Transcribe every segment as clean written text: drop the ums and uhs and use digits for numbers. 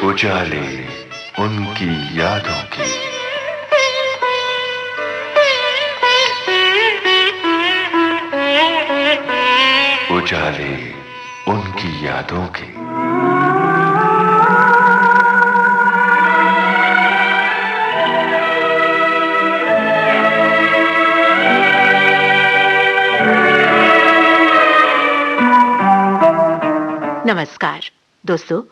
उजाले उनकी यादों के। उजाले उनकी यादों के। नमस्कार दोस्तों,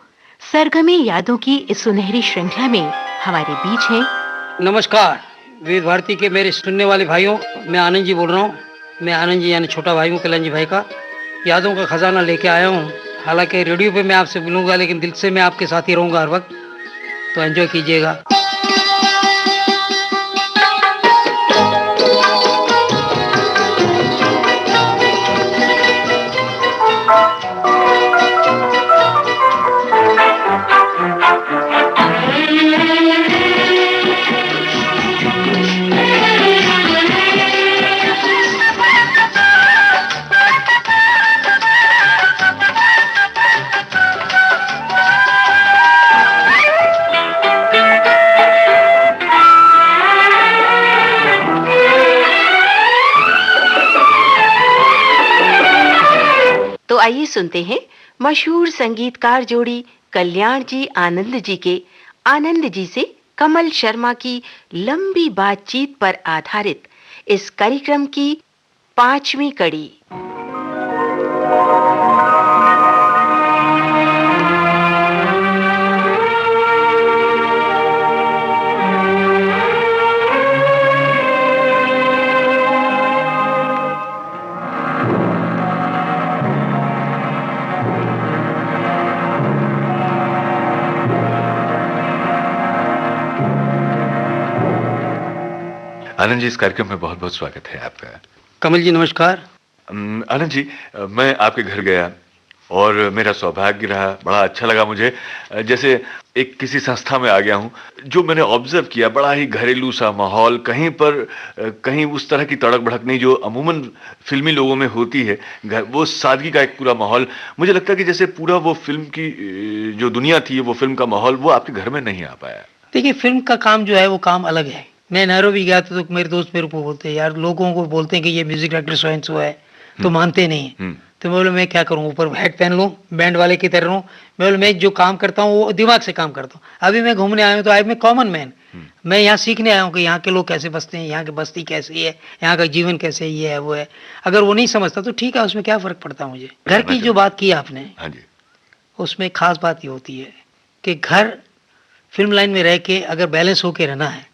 सरगमी यादों की इस सुनहरी श्रृंखला में हमारे बीच हैं। नमस्कार विविध भारती के मेरे सुनने वाले भाइयों, मैं आनंद जी बोल रहा हूँ। मैं आनंद जी यानी छोटा भाई हूँ, कल्याण जी भाई का यादों का खजाना लेके आया हूँ। हालांकि रेडियो पे मैं आपसे मिलूंगा, लेकिन दिल से मैं आपके साथ ही रहूंगा हर वक्त, तो एंजॉय कीजिएगा। तो आइए सुनते हैं मशहूर संगीतकार जोड़ी कल्याण जी आनंद जी के आनंद जी से कमल शर्मा की लंबी बातचीत पर आधारित इस कार्यक्रम की 5वीं कड़ी। आनंद जी, इस कार्यक्रम में बहुत बहुत स्वागत है आपका। कमल जी नमस्कार। आनंद जी, मैं आपके घर गया और मेरा सौभाग्य रहा, बड़ा अच्छा लगा मुझे, जैसे एक किसी संस्था में आ गया हूँ। जो मैंने ऑब्जर्व किया, बड़ा ही घरेलू सा माहौल, कहीं पर कहीं उस तरह की तड़क भड़क नहीं जो अमूमन फिल्मी लोगों में होती है। वो सादगी का एक पूरा माहौल, मुझे लगता है कि जैसे पूरा वो फिल्म की जो दुनिया थी, वो फिल्म का माहौल, वो आपके घर में नहीं आ पाया। देखिए, फिल्म का काम जो है वो काम अलग है। मैं नैरोबी गया था तो मेरे दोस्त मेरे को बोलते हैं, यार लोगों को बोलते हैं कि ये music director so and so है, तो मानते नहीं है। तो मैं बोला मैं क्या करूँ, ऊपर हेड पहन लूँ, बैंड वाले की तरह रहूँ। मैं बोला मैं जो काम करता हूँ वो दिमाग से काम करता हूँ। अभी मैं घूमने आया हूँ तो आई मैं कॉमन मैन, मैं यहाँ सीखने आया हूँ कि यहाँ के लोग कैसे बसते हैं, यहाँ की बस्ती कैसी है, यहाँ का जीवन कैसे, ये है वो है। अगर वो नहीं समझता तो ठीक है, उसमें क्या फर्क पड़ता है मुझे। घर की जो बात की आपने, उसमें खास बात ये होती है कि घर फिल्म लाइन में रह के अगर बैलेंस होके रहना है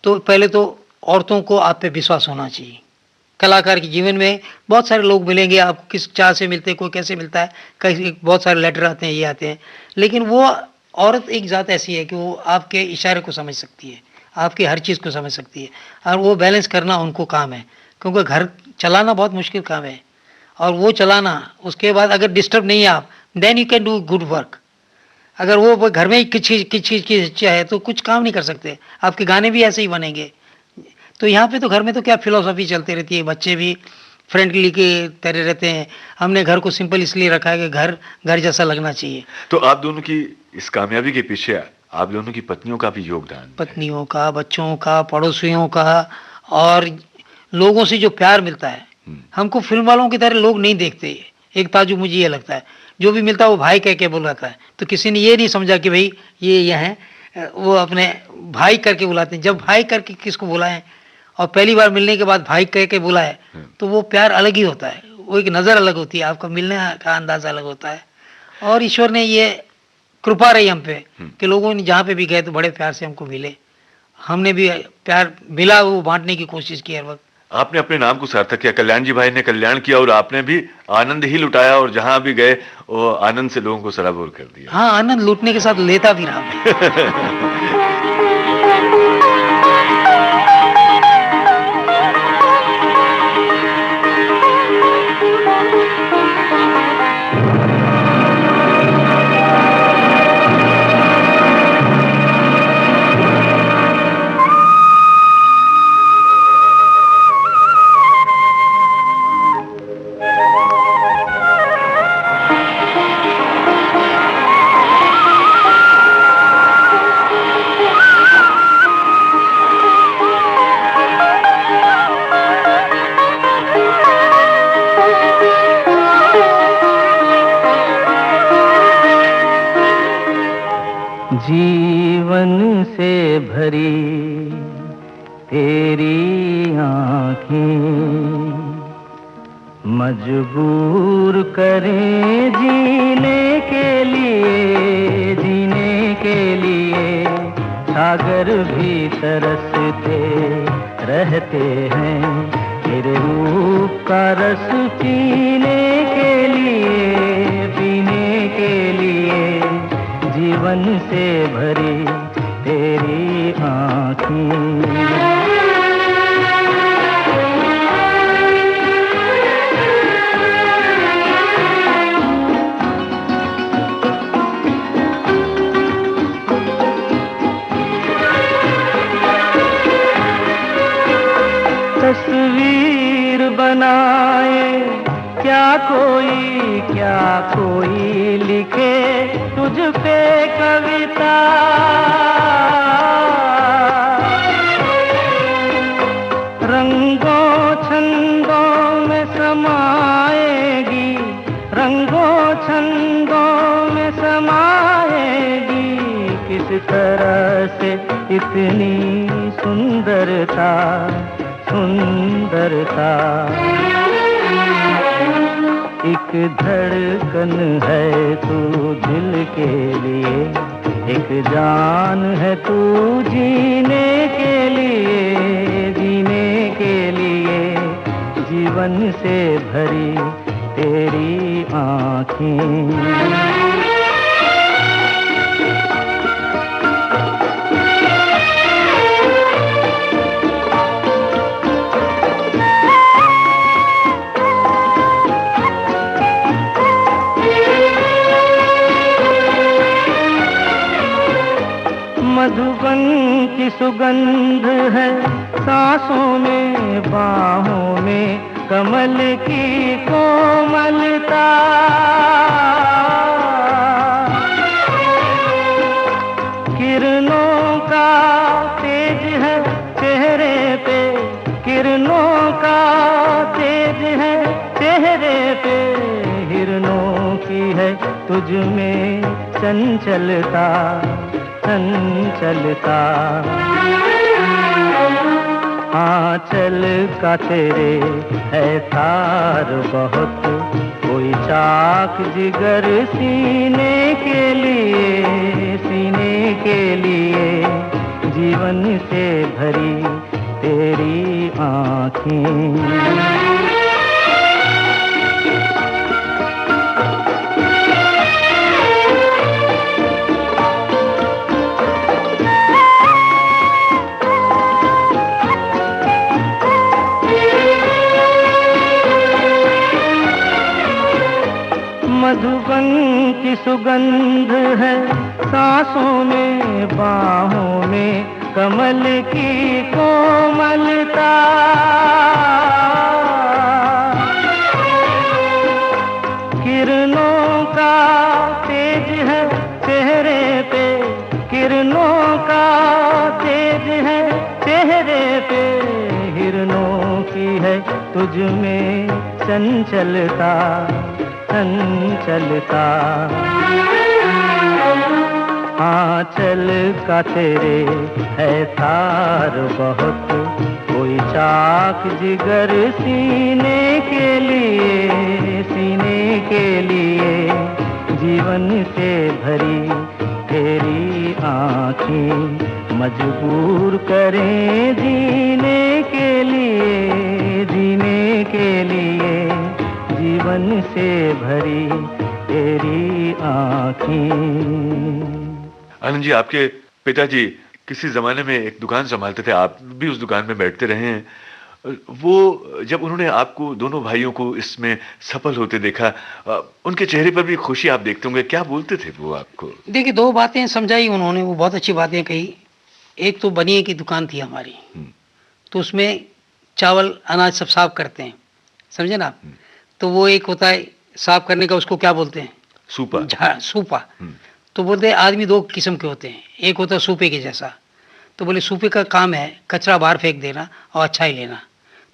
तो पहले तो औरतों को आप पे विश्वास होना चाहिए। कलाकार के जीवन में बहुत सारे लोग मिलेंगे, आपको किस चाह से मिलते हैं, कोई कैसे मिलता है, कई बहुत सारे लेटर आते हैं, ये आते हैं, लेकिन वो औरत एक जात ऐसी है कि वो आपके इशारे को समझ सकती है, आपकी हर चीज़ को समझ सकती है, और वो बैलेंस करना उनको काम है। क्योंकि घर चलाना बहुत मुश्किल काम है, और वो चलाना उसके बाद अगर डिस्टर्ब नहीं है आप, then you can do good work. अगर वो घर में ही किस चीज़ की इच्छा है तो कुछ काम नहीं कर सकते, आपके गाने भी ऐसे ही बनेंगे। तो यहाँ पे तो घर में तो क्या फिलॉसफी चलती रहती है, बच्चे भी फ्रेंडली के तरह रहते हैं। हमने घर को सिंपल इसलिए रखा है कि घर घर जैसा लगना चाहिए। तो आप दोनों की इस कामयाबी के पीछे आप दोनों की पत्नियों का भी योगदान, पत्नियों का, बच्चों का, पड़ोसियों का, और लोगों से जो प्यार मिलता है। हमको फिल्म वालों की तरह लोग नहीं देखते। एक ताजु मुझे ये लगता है, जो भी मिलता है वो भाई कह के बुलाता है। तो किसी ने ये नहीं समझा कि भाई ये हैं, वो अपने भाई करके बुलाते हैं। जब भाई करके किसको बुलाएं और पहली बार मिलने के बाद भाई कह के बुलाए तो वो प्यार अलग ही होता है, वो एक नज़र अलग होती है, आपका मिलने का अंदाज़ा अलग होता है। और ईश्वर ने ये कृपा रही हम पे कि लोगों ने जहाँ पे भी गए तो बड़े प्यार से हमको मिले, हमने भी प्यार मिला वो बांटने की कोशिश की हर वक्त। आपने अपने नाम को सार्थक किया, कल्याण जी भाई ने कल्याण किया और आपने भी आनंद ही लुटाया, और जहां भी गए वो आनंद से लोगों को सराबोर कर दिया। हाँ, आनंद लूटने के साथ लेता भी रहा। जीवन से भरी तेरी आँखें मजबूर करें जीने के लिए सागर भी तरसते रहते हैं तेरे रूप का रस पीने के लिए जीवन से भरी तेरी आँखें। तस्वीर बनाए क्या कोई लिखे तुझ पे कविता, रंगों छंदों में समाएगी, रंगों छंदों में समाएगी, किस तरह से इतनी सुंदरता एक धड़कन है तू दिल के लिए, एक जान है तू जीने के लिए जीवन से भरी तेरी आँखें। मधुबन की सुगंध है सांसों में, बाहों में कमल की कोमलता, किरणों का तेज है चेहरे पे, किरणों का तेज है चेहरे पे, हिरणों की है तुझ में चंचलता, आंचल का तेरे है तार बहुत, कोई चाक जिगर सीने के लिए जीवन से भरी तेरी आँखें। मधुबन की सुगंध है सांसों में, बाहों में कमल की कोमलता, किरणों का तेज है चेहरे पे, किरणों का तेज है चेहरे पे, हिरणों की है तुझ में चंचलता, आंचल का तेरे है तार बहुत, कोई चाक जिगर सीने के लिए जीवन से भरी तेरी आँखें मजबूर करें जीने के लिए जीवन से भरी तेरी आँखें। आनंद जी, आपके पिताजी किसी जमाने में एक दुकान संभालते थे, आप भी उस दुकान में बैठते रहे हैं। वो जब उन्होंने आपको, दोनों भाइयों को इसमें सफल होते देखा, उनके चेहरे पर भी खुशी आप देखते होंगे, क्या बोलते थे वो आपको? देखिए, दो बातें समझाई उन्होंने, वो बहुत अच्छी बातें कही। एक तो बनिए की दुकान थी हमारी, तो उसमें चावल अनाज सब साफ करते हैं, समझे ना आप? तो वो एक होता है साफ करने का, उसको क्या बोलते हैं? सूपा। तो बोलते हैं आदमी दो किस्म के होते हैं, एक होता है सूपे के जैसा, तो बोले सूपे का काम है कचरा बाहर फेंक देना और अच्छाई लेना।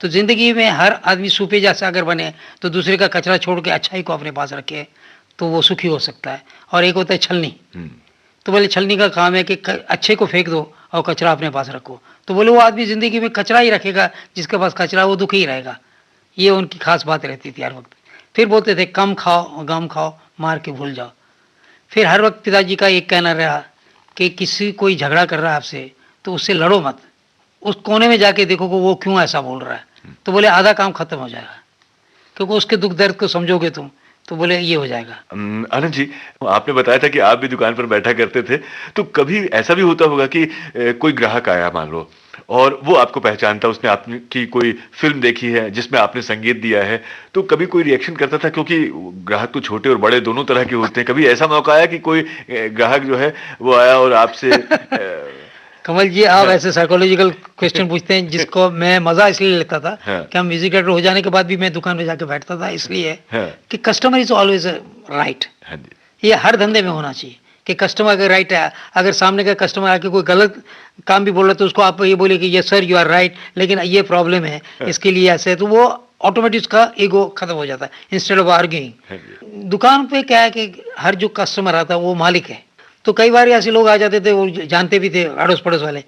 तो जिंदगी में हर आदमी सूपे जैसा अगर बने तो दूसरे का कचरा छोड़ के अच्छाई को अपने पास रखे तो वो सुखी हो सकता है। और एक होता है छलनी, तो बोले छलनी का काम है कि अच्छे को फेंक दो और कचरा अपने पास रखो। तो बोले वो आदमी ज़िंदगी में कचरा ही रखेगा, जिसके पास कचरा वो दुखी ही रहेगा। ये उनकी खास बात रहती थी हर वक्त। फिर बोलते थे कम खाओ गम खाओ मार के भूल जाओ। फिर हर वक्त पिताजी का एक कहना रहा कि किसी कोई झगड़ा कर रहा है आपसे तो उससे लड़ो मत, उस कोने में जाके देखो कि वो क्यों ऐसा बोल रहा है। तो बोले आधा काम खत्म हो जाएगा, क्योंकि उसके दुख दर्द को समझोगे तुम तो बोले ये हो जाएगा। आनंद जी, आपने बताया था कि आप भी दुकान पर बैठा करते थे, तो कभी ऐसा भी होता होगा कि कोई ग्राहक आया मान लो और वो आपको पहचानता, उसने आपकी कोई फिल्म देखी है जिसमें आपने संगीत दिया है, तो कभी कोई रिएक्शन करता था? क्योंकि ग्राहक तो छोटे और बड़े दोनों तरह के होते हैं। कभी ऐसा मौका आया कि कोई ग्राहक जो है वो आया और आपसे कमल जी आप ऐसे साइकोलॉजिकल क्वेश्चन पूछते हैं जिसको मैं मजा इसलिए लेता था कि हम म्यूजिक डायरेक्टर हो जाने के बाद भी मैं दुकान पे जाके बैठता था, इसलिए कि कस्टमर इज ऑलवेज राइट। ये हर धंधे में होना चाहिए कि कस्टमर अगर राइट है, अगर सामने का कस्टमर आके कोई गलत काम भी बोल रहा है तो उसको आप ये बोले कि ये सर यू आर राइट, लेकिन ये प्रॉब्लम है इसके लिए ऐसे, तो वो ऑटोमेटिक उसका ईगो खत्म हो जाता है इंस्टेड ऑफ आर्ग्यूइंग। दुकान पे क्या है कि हर जो कस्टमर आता है वो मालिक है, तो कई बार ऐसे लोग आ जाते थे, वो जानते भी थे अड़ोस पड़ोस वाले,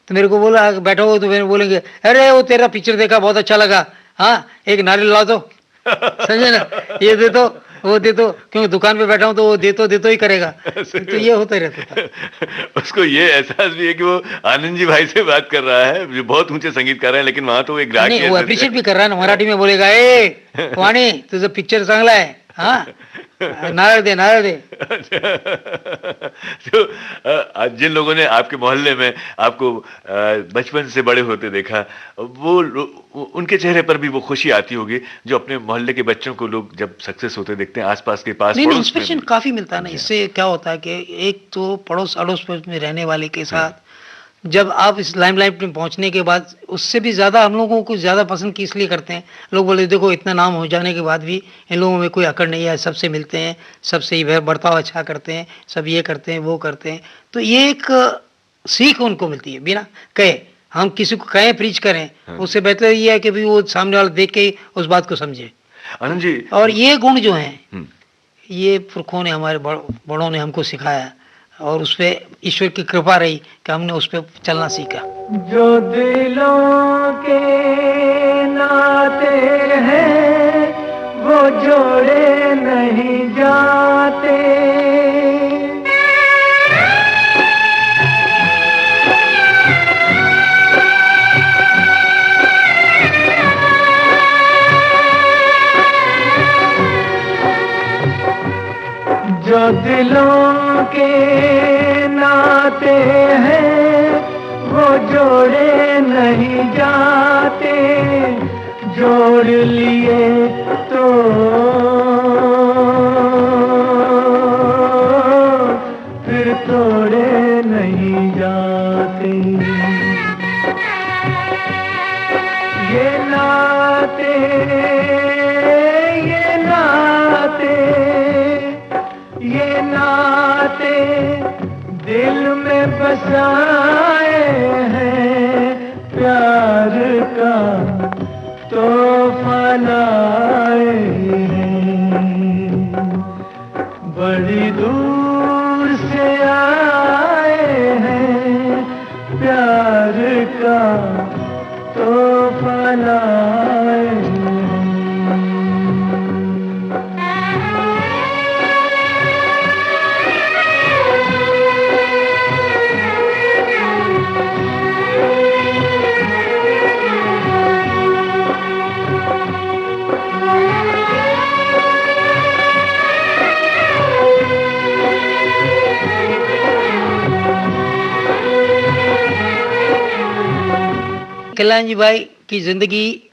तो मेरे को बोला बैठा हो तो मेरे बोलेंगे अरे वो तेरा पिक्चर देखा बहुत अच्छा लगा, हाँ एक नारियल ला दो, समझे ना, ये दे दो वो दे दो, क्योंकि दुकान पे बैठा हूँ तो वो दे तो ही करेगा। तो ये होता ही रहता था। उसको ये एहसास भी है कि वो आनंद जी भाई से बात कर रहा है जो बहुत ऊंचे संगीतकार हैं, लेकिन वहां तो वो एक ग्राहक नहीं, वो अप्रिशिएट भी कर रहा है ना, मराठी में बोलेगा ए वाणी तुझं पिक्चर चांगला है, हाँ नारळ दे। तो जिन लोगों ने आपके मोहल्ले में आपको बचपन से बड़े होते देखा, वो उनके चेहरे पर भी वो खुशी आती होगी जो अपने मोहल्ले के बच्चों को लोग जब सक्सेस होते देखते हैं आसपास के पास। नहीं, इंस्पिरेशन काफी मिलता है ना। इससे क्या होता है कि एक तो पड़ोस अड़ोस में रहने वाले के साथ जब आप इस लाइमलाइट में पहुंचने के बाद, उससे भी ज्यादा हम लोगों को ज्यादा पसंद की इसलिए करते हैं, लोग बोले देखो इतना नाम हो जाने के बाद भी इन लोगों में कोई अकड़ नहीं है, सबसे मिलते हैं, सबसे ही बर्ताव अच्छा करते हैं, सब ये करते हैं वो करते हैं, तो ये एक सीख उनको मिलती है बिना कहे। हम किसी को कहें प्रीच करें, उससे बेहतर ये है कि भी वो सामने वाला देख के उस बात को समझे। आनंद जी, और ये गुण जो है ये पुरखों ने हमारे बड़ों ने हमको सिखाया और उस पे ईश्वर की कृपा रही कि हमने उस पे चलना सीखा। जो दिलों के नाते हैं वो जोड़े नहीं जाते, जो दिलों के नाते हैं वो जोड़े नहीं जाते, जोड़ लिए तो फिर तोड़े नहीं जाते। ये नाते दिल में बसाए हैं, प्यार का तोहफा लाए हैं, बड़ी दूर से आए हैं, प्यार का तोहफा लाए हैं। कल्याण जी भाई की ज़िंदगी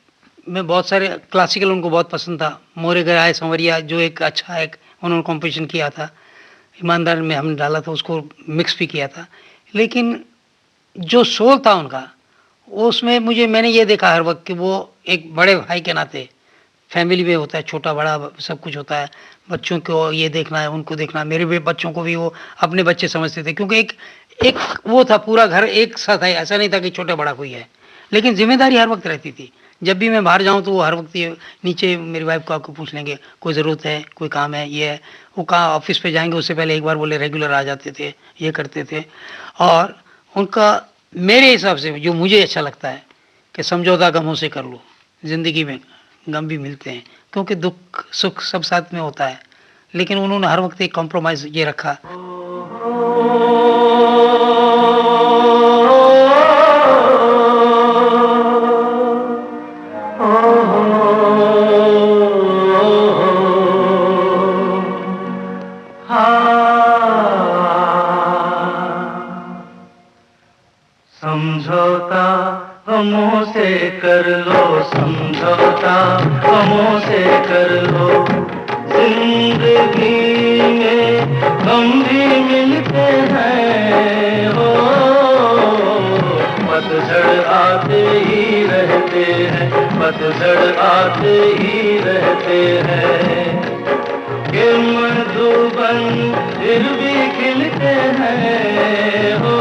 में बहुत सारे क्लासिकल उनको बहुत पसंद था। मोरे घर आए संवरिया जो एक अच्छा एक उन्होंने कॉम्पोजिशन किया था, ईमानदार में हमने डाला था, उसको मिक्स भी किया था, लेकिन जो सोल था उनका उसमें मैंने ये देखा हर वक्त कि वो एक बड़े भाई के नाते, फैमिली में होता है छोटा बड़ा सब कुछ होता है, बच्चों को ये देखना है उनको देखना है, मेरे भी बच्चों को भी वो अपने बच्चे समझते थे, क्योंकि एक वो था पूरा घर एक साथ है, ऐसा नहीं था कि छोटा बड़ा कोई है, लेकिन जिम्मेदारी हर वक्त रहती थी। जब भी मैं बाहर जाऊं तो वो हर वक्त ये नीचे मेरी वाइफ को आके पूछ लेंगे कोई ज़रूरत है, कोई काम है, ये है वो। कहाँ ऑफिस पे जाएंगे उससे पहले एक बार बोले रेगुलर आ जाते थे, ये करते थे। और उनका मेरे हिसाब से जो मुझे अच्छा लगता है कि समझौता गमों से कर लो। ज़िंदगी में गम भी मिलते हैं क्योंकि दुख सुख सब साथ में होता है, लेकिन उन्होंने हर वक्त एक कॉम्प्रोमाइज़ ये रखा। समझौता गमों से कर लो, समझौता गमों से कर लो। जिंदगी में गम भी मिलते हैं हो, पतझड़ आते ही रहते हैं, पतझड़ आते ही रहते हैं। कि मधुबन फिर भी खिलते हैं हो,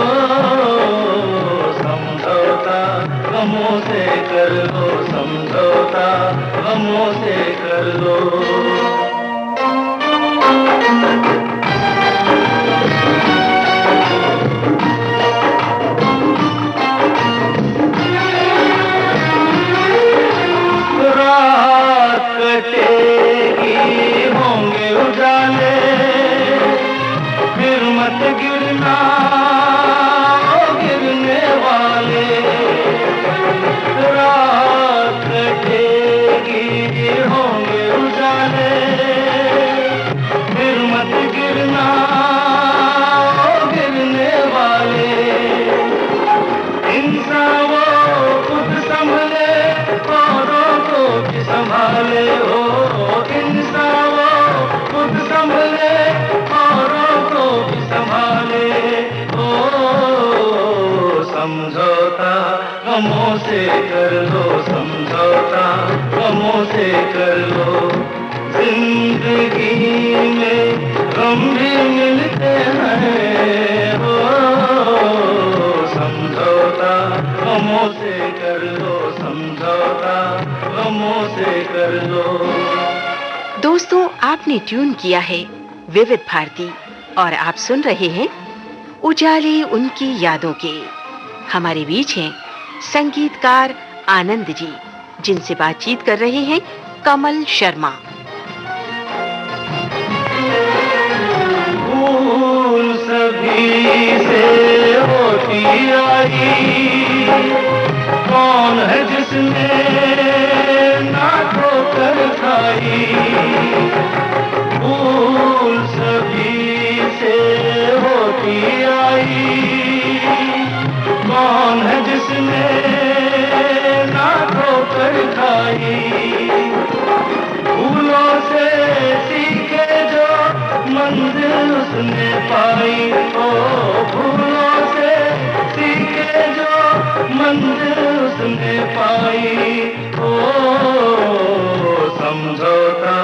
समझौता गमों से कर लो, समझौता गमों से कर लो। रात कटेगी होंगे उजाले, फिर मत गिरना गिरने वाले। रात कटेगी होंगे उजाले, फिर मत गिरना गिरने वाले। इंसान वो खुद संभले औरों को भी संभाले हो, इंसान वो खुद संभले औरों को भी संभाले हो। समझौता गमों से कर लो, समझौता गमों से कर लो। जिंदगी में गम भी मिलते हैं हो, समझौता गमों से कर लो, समझौता गमों से कर लो। दोस्तों, आपने ट्यून किया है विविध भारती और आप सुन रहे हैं उजाले उनकी यादों के। हमारे बीच हैं संगीतकार आनंद जी, जिनसे बातचीत कर रहे हैं कमल शर्मा। भूल सभी से होती आई, कौन है जिसने ना ठोकर खाई। भूल सभी से होती आई, कौन है जिसने ना ठोकर खाई। भूलों से सीखे जो मंजिल उसने पाई, ओ भूलों से सीखे जो मंजिल उसने पाई। ओ समझौता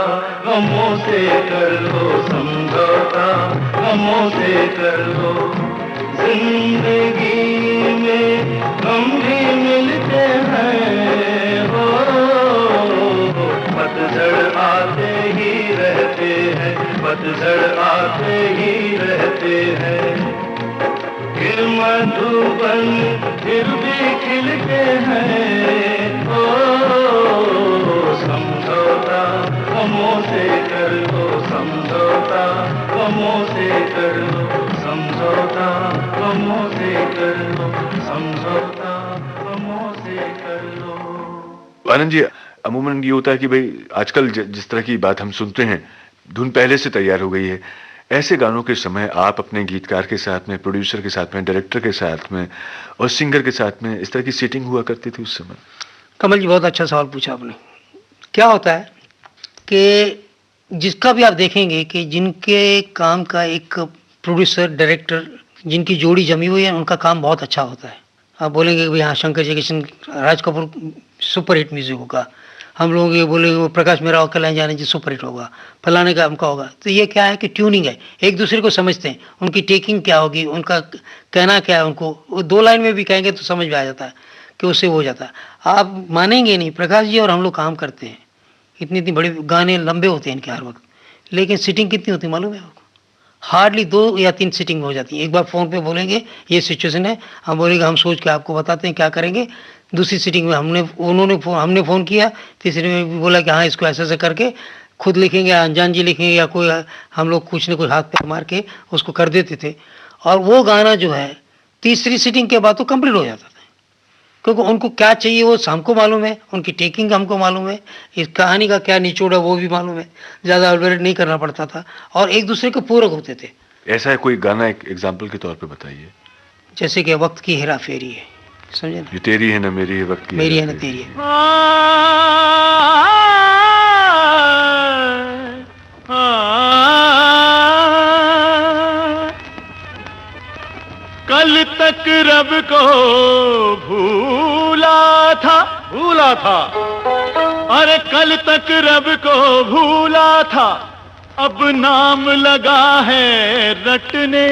गमों से कर लो, समझौता गमों से कर लो। जिंदगी में गम भी मिलते हैं हो, पतझड़ आते ही रहते हैं, पतझड़ आते ही रहते हैं। फिर मधुबन फिर भी खिलते हैं हो, समझौता गमों से कर लो, समझौता गमों से कर लो, समझौता गमों से कर लो, समझौता गमों से कर लो। आनंद जी, अमूमन ये होता है कि भाई आजकल जिस तरह की बात हम सुनते हैं, धुन पहले से तैयार हो गई है। ऐसे गानों के समय आप अपने गीतकार के साथ में, प्रोड्यूसर के साथ में, डायरेक्टर के साथ में और सिंगर के साथ में इस तरह की सेटिंग हुआ करती थी उस समय? कमल जी, बहुत अच्छा सवाल पूछा आपने। क्या होता है कि जिसका भी आप देखेंगे कि जिनके काम का एक प्रोड्यूसर डायरेक्टर जिनकी जोड़ी जमी हुई है, उनका काम बहुत अच्छा होता है। आप बोलेंगे कि हाँ Shankar Jaikishan, Raj Kapoor super hit music होगा, हम लोग ये बोलेंगे वो प्रकाश मेहरा और कल्याण जाने जी सुपर हिट होगा, फलाने का हमका होगा। तो ये क्या है कि ट्यूनिंग है, एक दूसरे को समझते हैं, उनकी टेकिंग क्या होगी, उनका कहना क्या है, उनको वो 2 लाइन में भी कहेंगे तो समझ में आ जाता है कि उससे हो जाता है। आप मानेंगे नहीं, प्रकाश जी और हम लोग काम करते हैं, इतनी इतनी बड़ी गाने लंबे होते हैं इनके हर वक्त, लेकिन सिटिंग कितनी होती है मालूम है आपको? हार्डली 2 या 3 सिटिंग हो जाती है। एक बार फ़ोन पे बोलेंगे ये सिचुएशन है, हम बोलेंगे हम सोच के आपको बताते हैं क्या करेंगे। दूसरी सिटिंग में हमने फ़ोन किया, तीसरी में भी बोला कि हाँ इसको ऐसे-ऐसे करके खुद लिखेंगे या अनजान जी लिखेंगे या कोई, हम लोग कुछ न कुछ हाथ पैर मार के उसको कर देते थे। और वो गाना जो है तीसरी सिटिंग के बाद तो कंप्लीट हो जाता था, क्योंकि उनको क्या चाहिए वो हमको मालूम है, उनकी टेकिंग हमको मालूम है, इस कहानी का क्या निचोड़ है वो भी मालूम है, ज़्यादा एलबरेट नहीं करना पड़ता था और एक दूसरे के पूरक होते थे। ऐसा है कोई गाना एक एग्जाम्पल के तौर पे बताइए। जैसे कि वक्त की हेरा फेरी है, समझे ना? ये तेरी है ना मेरी है, वक्त की मेरी है ना हेरा फेरी। तेरी है। कल तक रब को भूला था, अरे कल तक रब को भूला था, अब नाम लगा है रटने।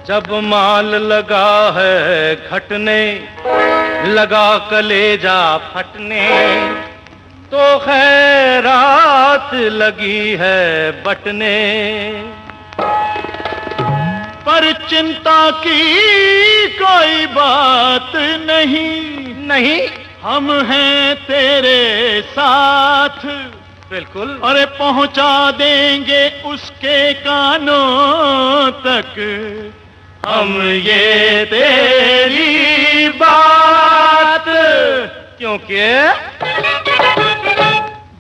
जब माल लगा है घटने, लगा कलेजा फटने, तो खैरात लगी है बटने। पर चिंता की कोई बात नहीं, हम हैं तेरे साथ, बिल्कुल, अरे पहुंचा देंगे उसके कानों तक हम ये तेरी बात, क्योंकि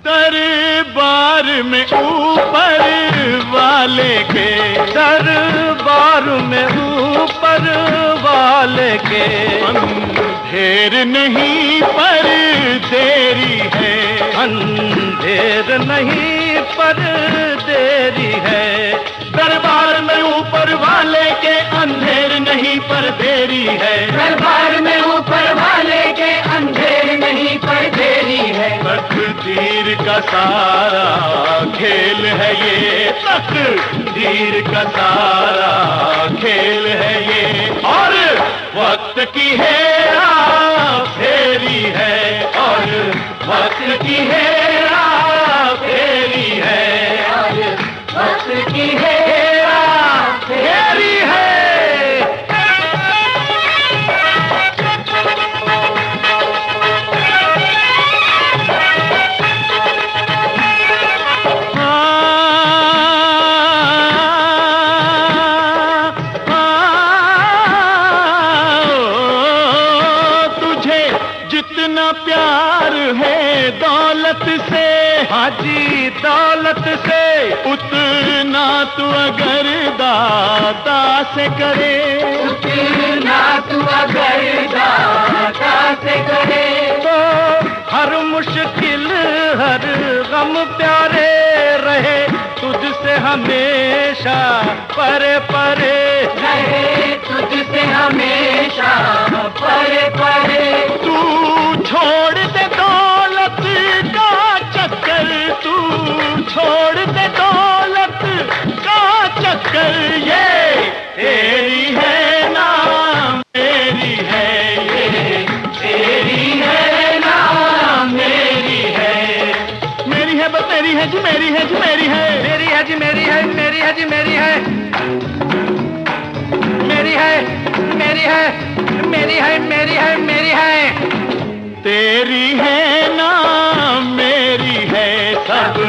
दरबार में ऊपर वाले के, दरबार में ऊपर वाले के अंधेर नहीं पर देरी है, अंधेर नहीं पर देरी है। दरबार में ऊपर वाले के अंधेर नहीं पर देरी है, दरबार में ऊपर वाले के अंधेर नहीं पर देरी है। तकदीर का सारा खेल है ये, तकदीर का सारा खेल है ये, और वक्त की हेरा फेरी है, और वक्त की हेरा फेरी है, और वक्त की हेरा फेरी है। प्यार है दौलत से, हाजी दौलत से, उतना तू अगर दाता से करे, उतना तू अगर दाता से करे, तो हर मुश्किल हर गम प्यारे रहे, तुझसे हमेशा परे परे रहे, तुझसे हमेशा परे परे। तू छोड़ दे दौलत का चक्कर, तू छोड़ दे दौलत का चक्कर, ये तेरी है ना मेरी है, ये तेरी है ना मेरी है, मेरी है बस मेरी है जी, मेरी है जी, मेरी है, मेरी है जी, मेरी है, मेरी है जी, मेरी है, मेरी है, मेरी है, मेरी है, मेरी है, मेरी है। तेरी है ना मेरी है, सब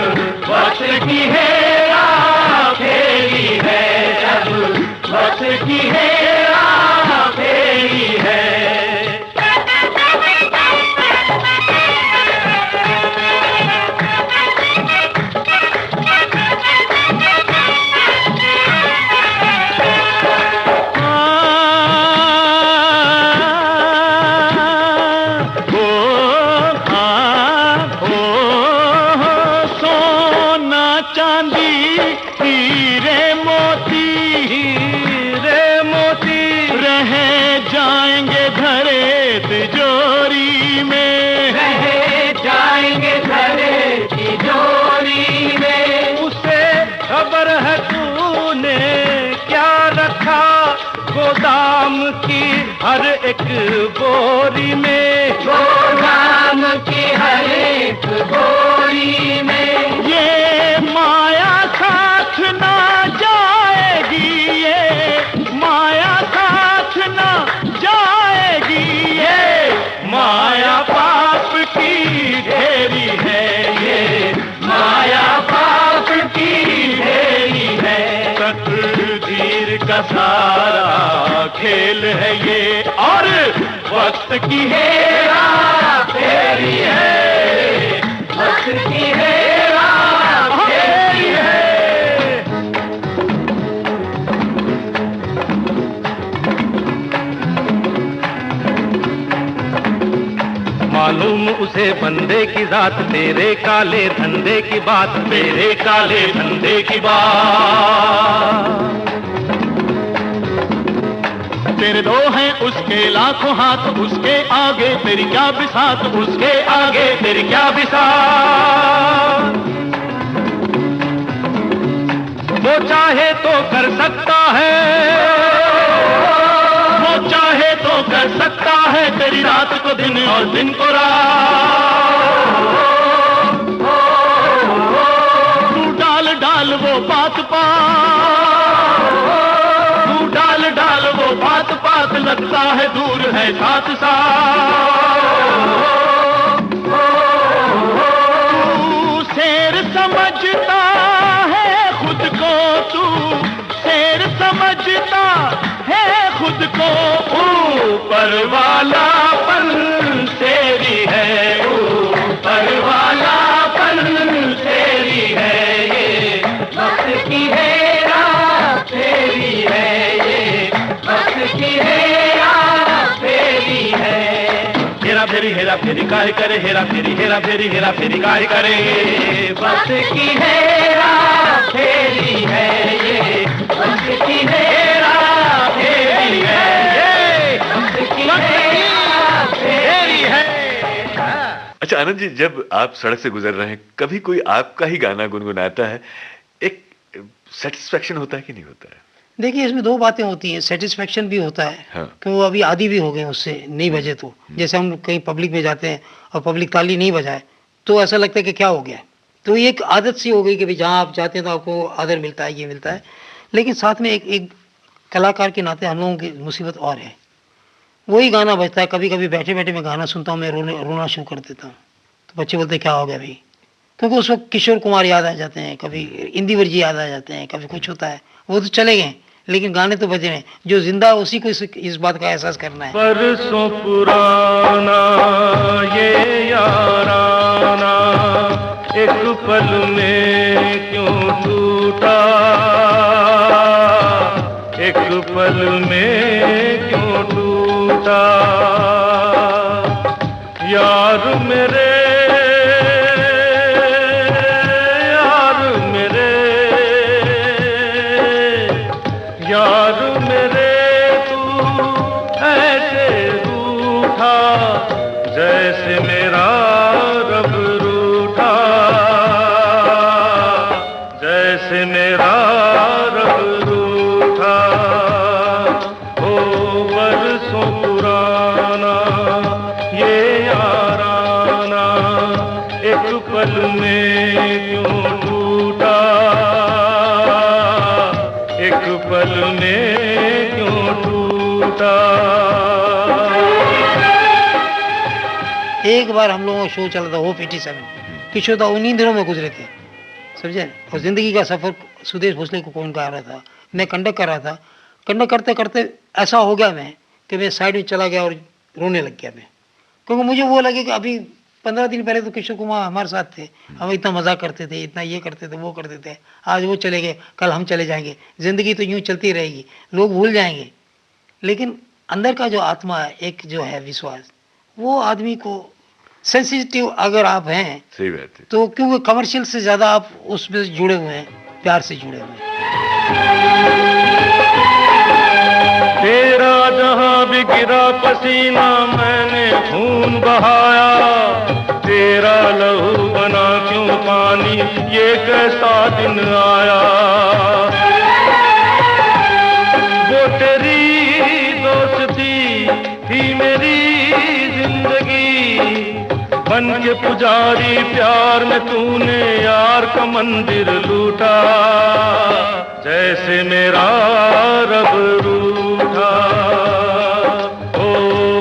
वक्त की हेरा फेरी है, सब वक्त की हेरा फेरी है। चांदी हीरे मोती, हीरे मोती गोदाम की हर एक बोरी में, गोदाम की हर एक बोरी में ये माया साथ ना जाएगी, ये माया साथ ना जाएगी, ये माया पाप की ढेरी है, ये माया पाप की ढेरी है। तकदीर का सारा खेल है ये और वक्त की हेरा फेरी है, वक्त की हेरा फेरी है। मालूम उसे बंदे की जात, तेरे काले धंधे की बात, तेरे काले धंधे की बात। तेरे दो हैं उसके लाखों हाथ, उसके आगे तेरी क्या बिसात, उसके आगे तेरी क्या बिसात। वो चाहे तो कर सकता है, वो चाहे तो कर सकता है तेरी रात को दिन और दिन को रात। तू डाल डाल वो बात पात, तू डाल डाल वो बात पात, लगता है दूर है साथ साथ। तू शेर समझता है खुद को, तू शेर समझता है खुद को, ऊपर वाला पन तेरी है, ऊपर वाला पन तेरी है, ये वक्त की हेरा फेरी है, ये वक्त की हेरा फेरी है। हेरा फेरी काहे करे, हेरा फेरी काहे करे, वक्त की हेरा फेरी है, ये वक्त की हेरा फेरी है, ये वक्त की हेरा फेरी है। अच्छा आनंद जी, जब आप सड़क से गुजर रहे हैं, कभी कोई आपका ही गाना गुनगुनाता है, एक सेटिस्फेक्शन होता है कि नहीं होता है? देखिए, इसमें दो बातें होती हैं, सेटिस्फेक्शन भी होता है, हाँ। कि वो अभी आदी भी हो गए उससे, नहीं बजे तो, जैसे हम कहीं पब्लिक में जाते हैं और पब्लिक ताली नहीं बजाए तो ऐसा लगता है कि क्या हो गया। तो ये एक आदत सी हो गई कि भाई जहाँ आप जाते हैं तो आपको आदर मिलता है, ये मिलता है। लेकिन साथ में एक कलाकार के नाते हम लोगों की मुसीबत और है, वही गाना बजता है, कभी कभी बैठे बैठे मैं गाना सुनता हूँ, मैं रोना शुरू कर देता हूँ। तो बच्चे बोलते क्या हो गया भाई, क्योंकि उस वक्त किशोर कुमार याद आ जाते हैं, कभी इंदिवर जी याद आ जाते हैं, कभी कुछ होता है, वो तो चले गए लेकिन गाने तो बजे हैं। जो जिंदा है उसी को इस बात का एहसास करना है। बरसों पुराना ये याराना एक पल में क्यों टूटा, एक पल में क्यों टूटा। यार मेरे जैसे मेरा रब रूठा, जैसे मेरा रब रूठा। ओ बरसों पुराना ये याराना एक पल में क्यों टूटा, एक पल में क्यों टूटा। एक बार हम लोगों का शो चला था होप 87, किशोर दा उन्हीं दिनों में गुजरे थे, समझे। और जिंदगी का सफर सुदेश भोसले को कौन गा रहा था, मैं कंडक्ट कर रहा था। कंडक्ट करते करते ऐसा हो गया मैं कि मैं साइड में चला गया और रोने लग गया मैं, क्योंकि मुझे वो लगे कि अभी 15 दिन पहले तो किशोर कुमार हमारे साथ थे, हम इतना मजाक करते थे, इतना ये करते थे, वो करते थे। आज वो चले गए, कल हम चले जाएंगे, जिंदगी तो यूं चलती रहेगी, लोग भूल जाएंगे। लेकिन अंदर का जो आत्मा है, एक जो है विश्वास, वो आदमी को सेंसिटिव अगर आप हैं, सही बात है, तो क्योंकि कमर्शियल से ज्यादा आप उसमें जुड़े हुए हैं, प्यार से जुड़े हुए हैं। तेरा जहां भी गिरा पसीना मैंने खून बहाया, तेरा लहू बना क्यों पानी ये कैसा दिन आया। वो तेरी थी मेरी जिंदगी, बन के पुजारी प्यार में तूने यार का मंदिर लूटा, जैसे मेरा रब रूठा। ओ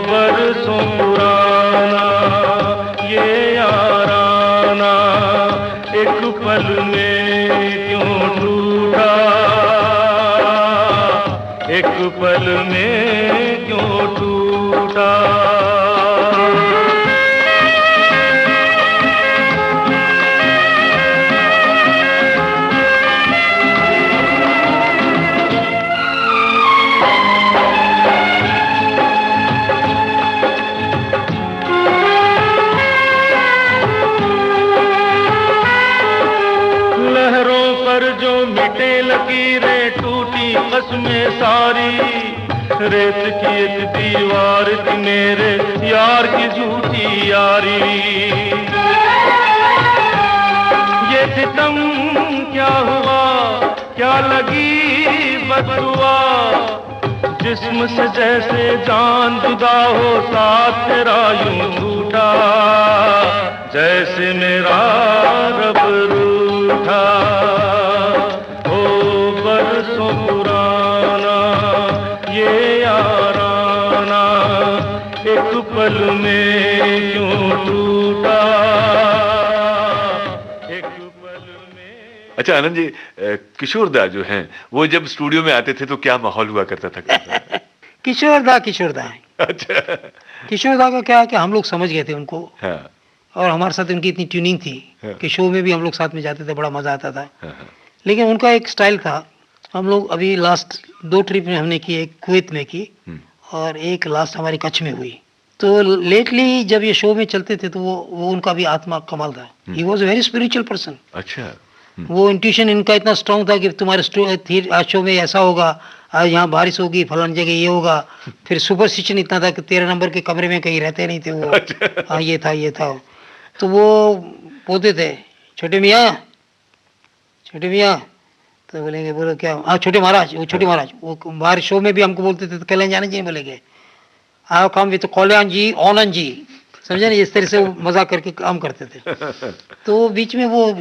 बरसों पुराना ये याराना, एक पल में क्यों टूटा, एक पल में क्यों टूटा। लकीरें टूटी कसमें सारी, रेत की एक दीवार थी मेरे यार की झूठी यारी। ये सितम क्या हुआ, क्या लगी बददुआ, जिस्म से जैसे जान जुदा हो, साथ तेरा यूं टूटा, जैसे मेरा रब रूठा। बरसों पुराना ये याराना, एक पल में क्यों टूटा, एक पल में। अच्छा आनंद जी, किशोर दा जो हैं वो जब स्टूडियो में आते थे तो क्या माहौल हुआ करता था? किशोर दा है। अच्छा, किशोर दा का क्या है कि हम लोग समझ गए थे उनको। हाँ। और हमारे साथ उनकी इतनी ट्यूनिंग थी कि शो में भी हम लोग साथ में जाते थे, बड़ा मजा आता था। लेकिन उनका एक स्टाइल था। हम लोग अभी लास्ट 2 ट्रिप में हमने की, एक कुवैत में की और एक लास्ट हमारी कच्छ में हुई। तो लेटली जब ये शो में चलते थे तो वो उनका भी आत्मा कमाल था। He was a very spiritual person. अच्छा। वो इंट्यूशन इनका इतना स्ट्रांग था कि तुम्हारे आज शो में ऐसा होगा, आज यहाँ बारिश होगी, फलानी जगह ये होगा। फिर सुपरस्टिशन इतना था कि 13 नंबर के कमरे में कहीं रहते नहीं थे वो। हाँ ये था। तो वो बोलते थे छोटे मियाँ, तो बोलेंगे बोलो क्या, हाँ छोटे महाराज, वो बाहर शो में भी हमको बोलते थे तो कल्याण जाने चाहिए, बोलेंगे आओ काम भी तो कल्याण जी आनंद जी, समझे ना, इस तरह से वो मजाक करके काम करते थे। तो बीच में वो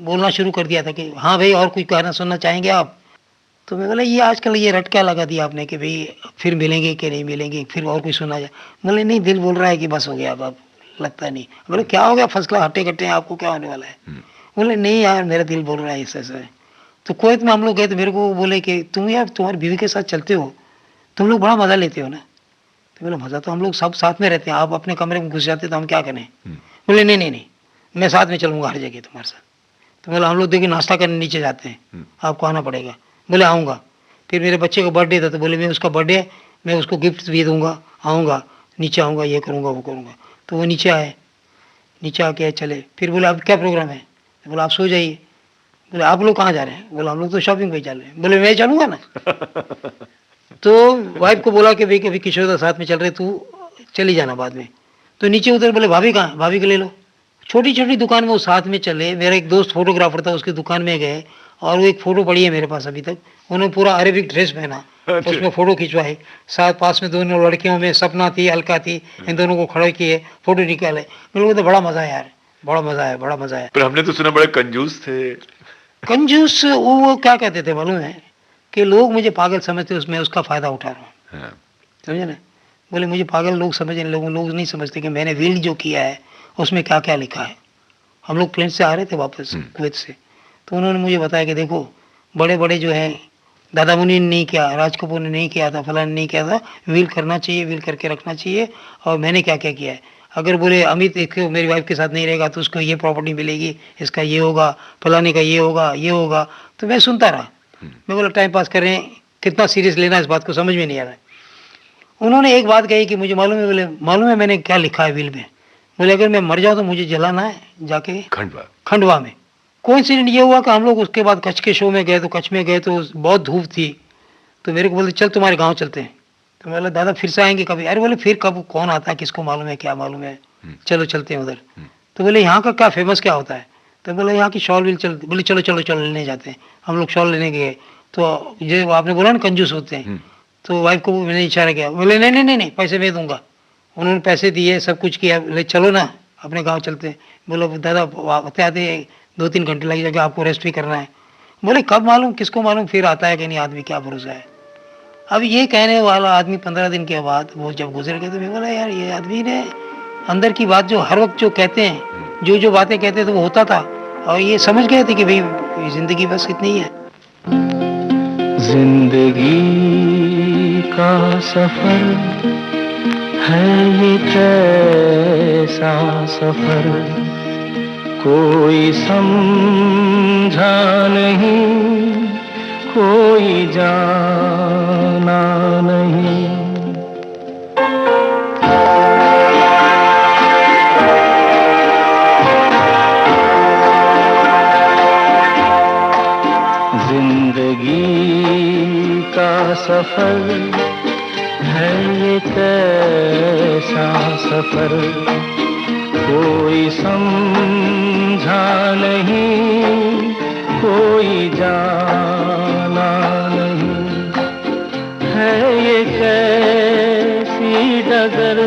बोलना शुरू कर दिया था कि हाँ भाई और कुछ गाना सुनना चाहेंगे आप। तो मैं बोला ये आजकल ये रट क्या लगा दिया आपने कि भाई फिर मिलेंगे कि नहीं मिलेंगे, फिर और कुछ सुना जाए। बोले नहीं, दिल बोल रहा है कि बस हो गया अब लगता नहीं। बोले क्या हो गया, फर्स्ट क्लास हट्टे कट्टे हैं, आपको क्या होने वाला है? बोले नहीं यार मेरा दिल बोल रहा है ऐसा। तो कुवैत में हम लोग गए तो मेरे को बोले कि तुम यार तुम्हारी बीवी के साथ चलते हो, तुम लोग बड़ा मजा लेते हो ना। तो बोले मजा तो हम लोग सब साथ में रहते हैं, आप अपने कमरे में घुस जाते तो हम क्या करें? बोले नहीं मैं साथ में चलूंगा हर जगह तुम्हारे साथ। तो बोला हम लोग देखिए नाश्ता करने नीचे जाते हैं, आपको आना पड़ेगा। बोले आऊँगा। फिर मेरे बच्चे का बर्थडे था तो बोले मैं उसका बर्थडे मैं उसको गिफ्ट भी दूंगा, आऊँगा नीचे, आऊँगा, ये करूँगा वो करूँगा। तो वो नीचे आए, नीचे आके चले। फिर बोले अब क्या प्रोग्राम है? बोला आप सो जाइए। बोले आप लोग कहाँ जा रहे हैं? बोला हम लोग तो शॉपिंग पे चल रहे हैं। बोले मैं चलूँगा ना। तो वाइफ को बोला कि भाई कभी किशोर दा साथ में चल रहे, तू चली जाना बाद में। तो नीचे उतर, बोले भाभी कहाँ? भाभी को ले लो। छोटी छोटी दुकान में वो साथ में चले। मेरा एक दोस्त फोटोग्राफर था, उसकी दुकान में गए और वो एक फ़ोटो पड़ी है मेरे पास अभी तक। उन्होंने पूरा अरेबिक ड्रेस पहना, उसमें फ़ोटो खिंचवाए। साथ पास में दोनों लड़कियों में सपना थी, अलका थी, इन दोनों को खड़े किए, फ़ोटो निकाले। मेरे को तो बड़ा मज़ा है यार, बड़ा मज़ा आया। पर हमने तो सुना बड़े कंजूस थे। कंजूस वो क्या कहते थे मालूम है कि लोग मुझे पागल समझते, उसमें उसका फ़ायदा उठा रहा हूँ। समझे ना? बोले मुझे पागल लोग समझे, लोग नहीं समझते कि मैंने रील जो किया है उसमें क्या क्या लिखा है। हम लोग प्लेन से आ रहे थे वापस कुवैत से, तो उन्होंने मुझे बताया कि देखो बड़े बड़े जो हैं, दादा मुनि ने नहीं किया, राज कपूर ने नहीं किया था, फलाने ने नहीं किया था, वील करना चाहिए, वील करके रखना चाहिए। और मैंने क्या क्या किया है। अगर बोले अमित एक मेरी वाइफ के साथ नहीं रहेगा तो उसको ये प्रॉपर्टी मिलेगी, इसका ये होगा, फलाने का ये होगा। तो मैं सुनता रहा। मैं बोला टाइम पास करें, कितना सीरियस लेना इस बात को समझ में नहीं आ रहा है। उन्होंने एक बात कही कि मुझे मालूम है। बोले मालूम है मैंने क्या लिखा है विल में? बोले अगर मैं मर जाऊँ तो मुझे जलाना है जाके खंडवा में। कोइंसिडेंट ये हुआ कि हम लोग उसके बाद कच्छ के शो में गए, तो कच्छ में गए तो बहुत धूप थी। तो मेरे को बोलते चल तुम्हारे गाँव चलते हैं। तो बोला दादा फिर से आएंगे कभी? अरे बोले फिर कब, कौन आता है, किसको मालूम है, क्या मालूम है, चलो चलते हैं उधर। तो बोले यहाँ का क्या फेमस क्या होता है? तो बोले यहाँ की शॉल विल चलती। बोले चलो लेने जाते हैं। हम लोग शॉल लेने गए। तो जो आपने बोला ना कंजूस होते हैं, तो वाइफ को मैंने इशारा किया। बोले नहीं पैसे मैं दूंगा। उन्होंने पैसे दिए, सब कुछ किया, ले चलो ना अपने गांव चलते हैं। बोलो दादा आते आते 2-3 घंटे लग जाएगा, आपको रेस्ट भी करना है। बोले कब मालूम, किसको मालूम फिर आता है कि नहीं आदमी, क्या भरोसा है। अब ये कहने वाला आदमी 15 दिन के बाद वो जब गुजर गए तो मैं बोला यार ये आदमी ने अंदर की बात जो हर वक्त जो कहते हैं, जो बातें कहते हैं तो वो होता था, और ये समझ गए थे कि भाई जिंदगी बस इतनी ही है। जिंदगी का सफर है ये कैसा सफर, कोई समझा नहीं, कोई जाना नहीं। जिंदगी का सफर है ये कैसा सफर, कोई समझा नहीं, कोई जाना नहीं। है ये कैसी डगर,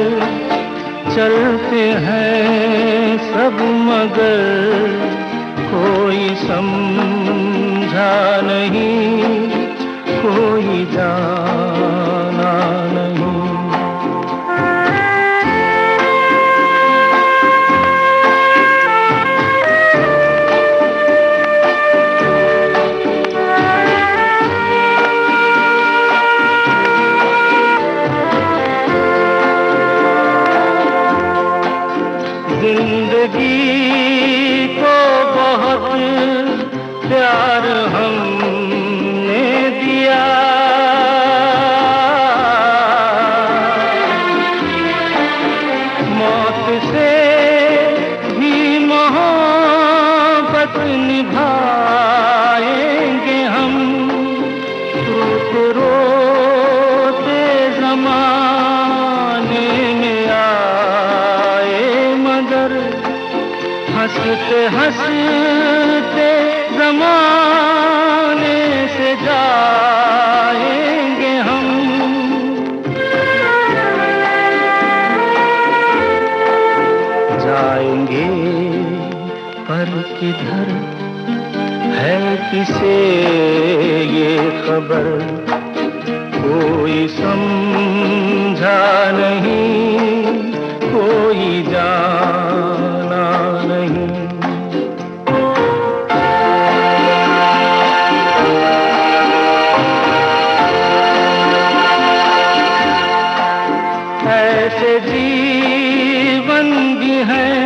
चलते हैं सब मगर, कोई समझा नहीं, कोई जाना नहीं। जिंदगी को बहुत प्यार हमने दिया, मौत से भी मोहब्बत निभाएंगे हम, रोते रोते ज़माने में आए मगर, हंसते हंसते ज़माने से जाएंगे हम। जाएंगे पर किधर है किसे ये खबर, कोई समझा नहीं, कोई जाना नहीं। ऐसे जीवन भी हैं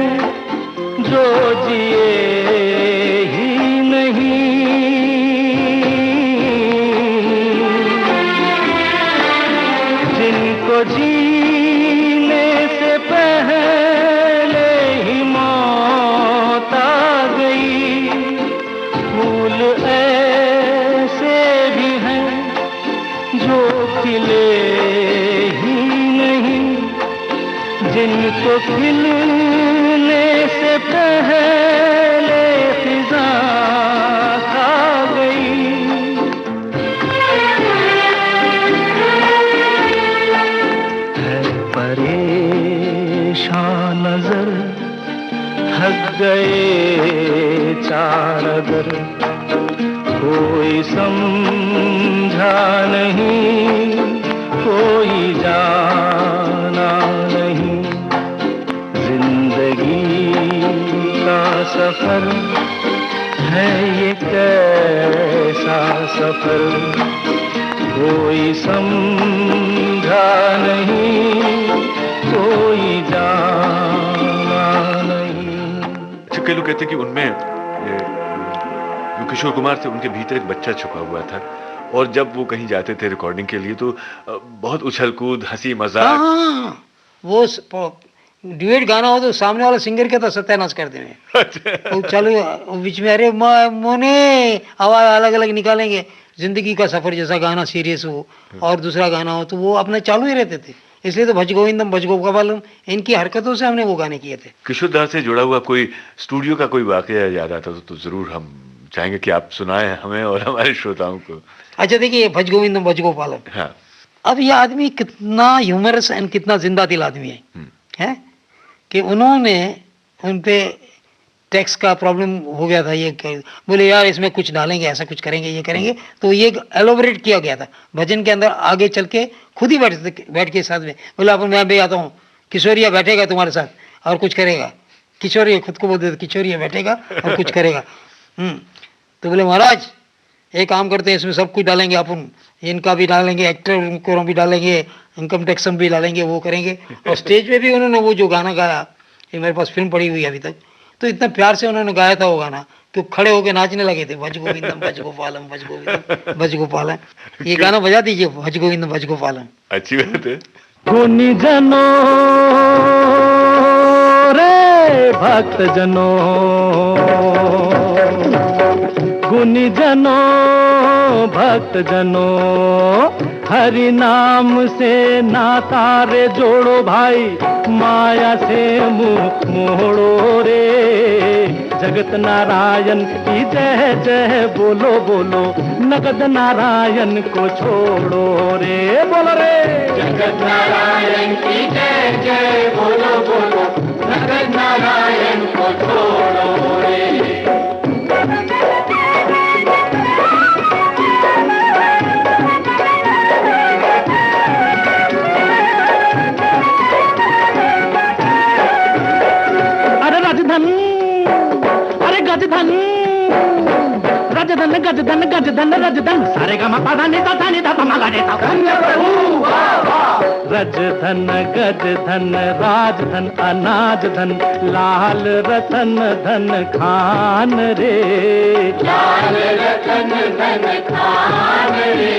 जो जिए ही नहीं, जिनको जीने से पहले ही मौत आ गई। फूल ऐसे भी हैं जो खिले ही नहीं, जिनको खिलने से पहले फिजा खा गई। है परेशान नजर, थक गए चारगर, कोई समझा नहीं, कोई जाना नहीं। जिंदगी का सफर है ये कैसा सफर, कोई समझा नहीं, कोई जाना नहीं। अच्छा, कई लोग कहते हैं कि उनमें जो किशोर कुमार थे उनके भीतर एक बच्चा छुपा हुआ था, और जब वो कहीं जाते थे रिकॉर्डिंग के लिए तो बहुत उछल कूद, हंसी मजाक। हाँ, वो ड्यूएट गाना हो तो सामने वाला सिंगर के तो सत्यानाश कर देंगे। तो चलो बीच में अरे मोने आवाज अलग अलग निकालेंगे। जिंदगी का सफर जैसा गाना सीरियस हो और दूसरा गाना हो तो वो अपना चालू ही रहते थे। इसलिए तो भज गोविंदम भज गोपालम इनकी हरकतों से हमने वो गाने किए थे। किशोर दा से जुड़ा हुआ कोई स्टूडियो का कोई वाकया याद आता तो जरूर हम चाहेंगे कि आप सुनाएं हमें और हमारे श्रोताओं को। अच्छा देखिए, भज गोविंदम भज गोपालम, हाँ, अब ये आदमी कितना ह्यूमरस एंड कितना जिंदा दिल आदमी है कि उन्होंने उन पे टैक्स का प्रॉब्लम हो गया था, ये बोले यार इसमें कुछ डालेंगे, ऐसा कुछ करेंगे, ये करेंगे, तो ये एलोबरेट किया गया था भजन के अंदर। आगे चल के खुद ही बैठ के साथ में बोले अपन मैं भी आता हूँ, किशोरिया बैठेगा तुम्हारे साथ और कुछ करेगा। किशोरिया खुद को बोलते थे, किशोरिया बैठेगा और कुछ करेगा। तो बोले महाराज एक काम करते हैं, इसमें सब कुछ डालेंगे, अपन इनका भी डालेंगे, एक्टर को भी डालेंगे, इनकम टैक्स भी डालेंगे, वो करेंगे। और स्टेज पे भी उन्होंने वो जो गाना गाया, ये मेरे पास फिल्म पड़ी हुई है अभी तक, तो इतना प्यार से उन्होंने गाया था वो गाना कि खड़े होकर नाचने लगे थे। भज गोविंदम भज गोपालम, भज गोविंदम भज गोपालम। ये गाना बजा दीजिए, भज गोविंदम भज गोपालम। अच्छी बात है। गुनी जनो रे भक्त जनो, गुनी जनो भक्त जनो, हरि नाम से नाता रे जोड़ो भाई, माया से मुंह मोड़ो रे। जगत नारायण की जय जय बोलो बोलो, नगद नारायण को छोड़ो रे। बोलो रे जगत नारायण की जय जय बोलो बोलो, नगद नारायण को छोड़ो रे। गजधन रजधन गजधन गजधन रजधन, सारे गा मा पा धा नि धा धा नि धा पा मा गा रे धा। रजधन गजधन राजधन अनाजधन, लाल रतन धन खान रे, लाल रतन धन खान रे।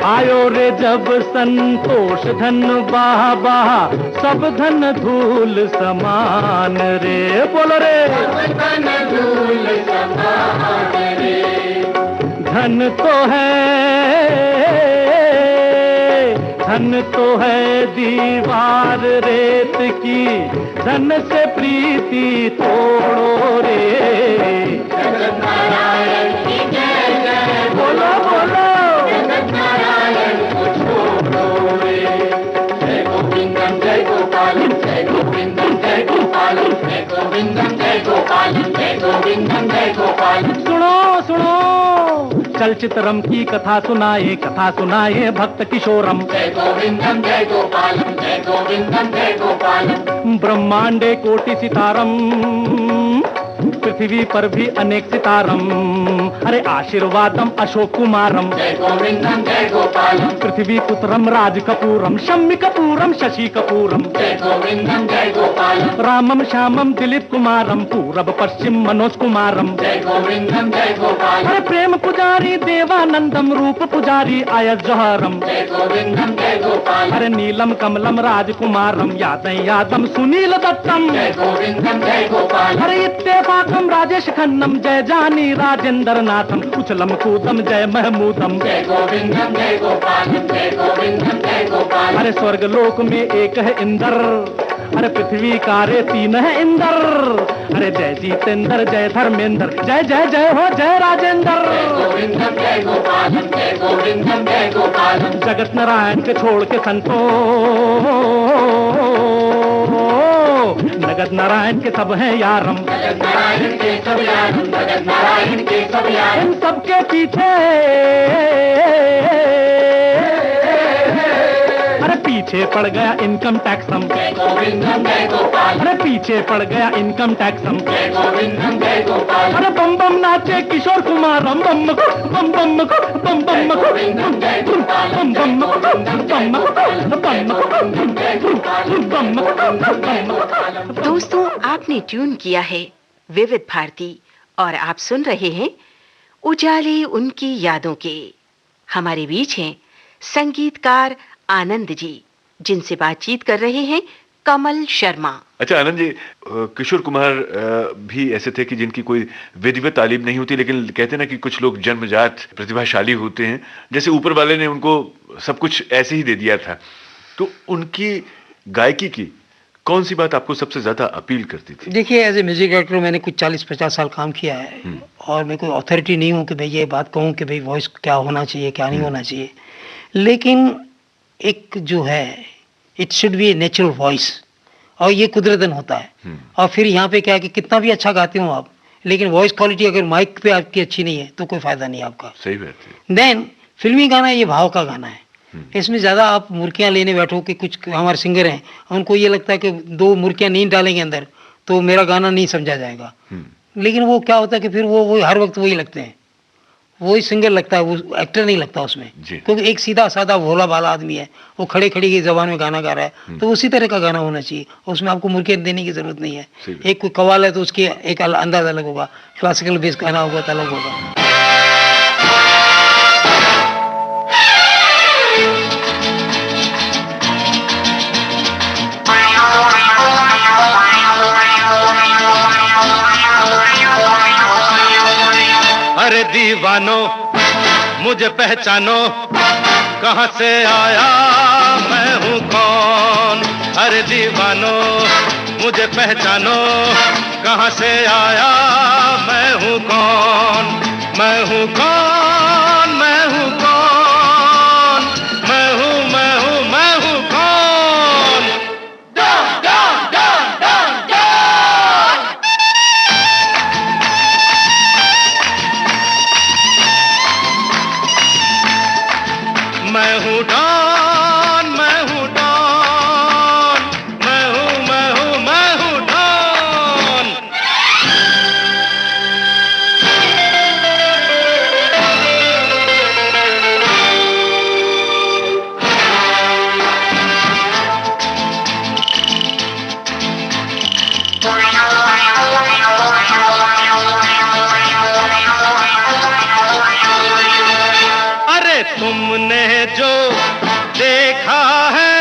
आयो रे जब संतोष धन बाह बाह, सब धन धूल समान रे। बोलो रे धन धूल समान रे। धन तो है दीवार रेत की, धन से प्रीति तोड़ो रे। जगत नारायण की जय जय बोलो बोलो, जगत नारायण को छोड़ो रे। जय गोविंदम जय गोपालम, जय गोविंदम जय गोपालम, जय गोविंदम जय गोपालम, जय गोविंदम जय गोपालम। सुनो सुनो चलचित्रम की कथा सुनाए भक्त किशोरम। जय गोविंदम जय गोपालम, जय गोविंदम जय गोपालम। ब्रह्मांडे कोटि सितारम, पृथ्वी पर भी अनेक सितारम। अरे आशीर्वादम अशोक कुमारम, जय गोविंदम जय गोपालम। पृथ्वी पुत्रम राज कपूरम, शम्मी कपूरम शशि कपूरम। जय गोविंदम जय गोपालम। रामम श्यामम दिलीप कुमारम, पूरब पश्चिम मनोज कुमारम। जय गोविंदम जय गोपालम। अरे प्रेम पुजारी देवानंदम, रूप पुजारी आयत जौहरम। जय गोविंदम जय गोपालम। अरे नीलम कमलम राजकुमारम, यादम सुनील दत्तम। जय गोविंदम जय गोपालम। अरे इत्तेफाकम राजेश खन्नम, जय जानी राजेंद्र नाथम। उछलम कूदम जय महमूदम। जय गोविंदम जय गोपालम, जय गोविंदम जय गोपालम। अरे स्वर्ग लोक में एक है इंद्र, अरे पृथ्वी का रे तीन है इंद्र। अरे जय जितेंद्र जय धर्मेंद्र, जय जय जय हो जय राजेंद्र। जय गोविंदम जय गोपालम, जय गोविंदम जय गोपालम। जगत नारायण के छोड़ के संतो, नगद नारायण के सब हैं यारम। जगत नारायण के सब यारम, जगत नारायण के सब यारम। इन सबके पीछे अरे पीछे पड़ गया इनकम टैक्सम। जय गोविंदम जय गोपालम। अरे पीछे पड़ गया इनकम टैक्सम। जय गोविंदम जय गोपालम। अरे बम बम नाचे किशोर कुमार, बम बम को बम बम को बम बम को गोविंदम जय गोपालम। बम बम को बम बम। दोस्तों, आपने ट्यून किया है विविध भारती और आप सुन रहे हैं उजाले उनकी यादों के। हमारे बीच हैं संगीतकार आनंद जी, जिनसे बातचीत कर रहे हैं कमल शर्मा। अच्छा आनंद जी, किशोर कुमार भी ऐसे थे कि जिनकी कोई विधिवत तालीम नहीं होती, लेकिन कहते ना कि कुछ लोग जन्मजात प्रतिभाशाली होते हैं, जैसे ऊपर वाले ने उनको सब कुछ ऐसे ही दे दिया था। तो उनकी गायकी की कौन सी बात आपको सबसे ज्यादा अपील करती थी? देखिए, एज ए म्यूजिक डायरेक्टर मैंने कुछ 40-50 साल काम किया है और मैं कोई अथॉरिटी नहीं हूँ कि भाई ये बात कहूँ कि भाई वॉइस क्या होना चाहिए क्या नहीं होना चाहिए। लेकिन एक जो है it should be a natural voice, और ये कुदरतन होता है। और फिर यहाँ पे क्या है कि कितना भी अच्छा गाते हो आप, लेकिन वॉइस क्वालिटी अगर माइक पे आपकी अच्छी नहीं है तो कोई फायदा नहीं आपका। सही बात है। देन फिल्मी गाना ये भाव का गाना है, इसमें ज़्यादा आप मुर्कियाँ लेने बैठो कि कुछ हमारे सिंगर हैं उनको ये लगता है कि 2 मुर्कियाँ नहीं डालेंगे अंदर तो मेरा गाना नहीं समझा जाएगा, लेकिन वो क्या होता है कि फिर वो हर वक्त वही लगते हैं, वही सिंगर लगता है, वो एक्टर नहीं लगता उसमें, क्योंकि एक सीधा साधा भोला भाला आदमी है, वो खड़े खड़ी की जबान में गाना गा रहा है, तो उसी तरह का गाना होना चाहिए, उसमें आपको मुर्कियाँ देने की जरूरत नहीं है। एक कोई कवाल है तो उसकी एक अंदाज अलग होगा, क्लासिकल बेस गाना होगा तो अलग होगा। अरे दीवानो मुझे पहचानो, कहाँ से आया मैं हूँ कौन। अरे दीवानो मुझे पहचानो, कहाँ से आया मैं हूँ कौन। मैं हूँ कौन, मैं हूँ कौन, मैं हूँ मैं हूँ मैं हूँ कौन। डॉन डॉन डॉन डॉन डॉन। मैं हूँ डॉन, मैं हूँ डॉन, मैं हूँ मैं हूँ मैं हूँ डॉन। अरे तुमने जो देखा है,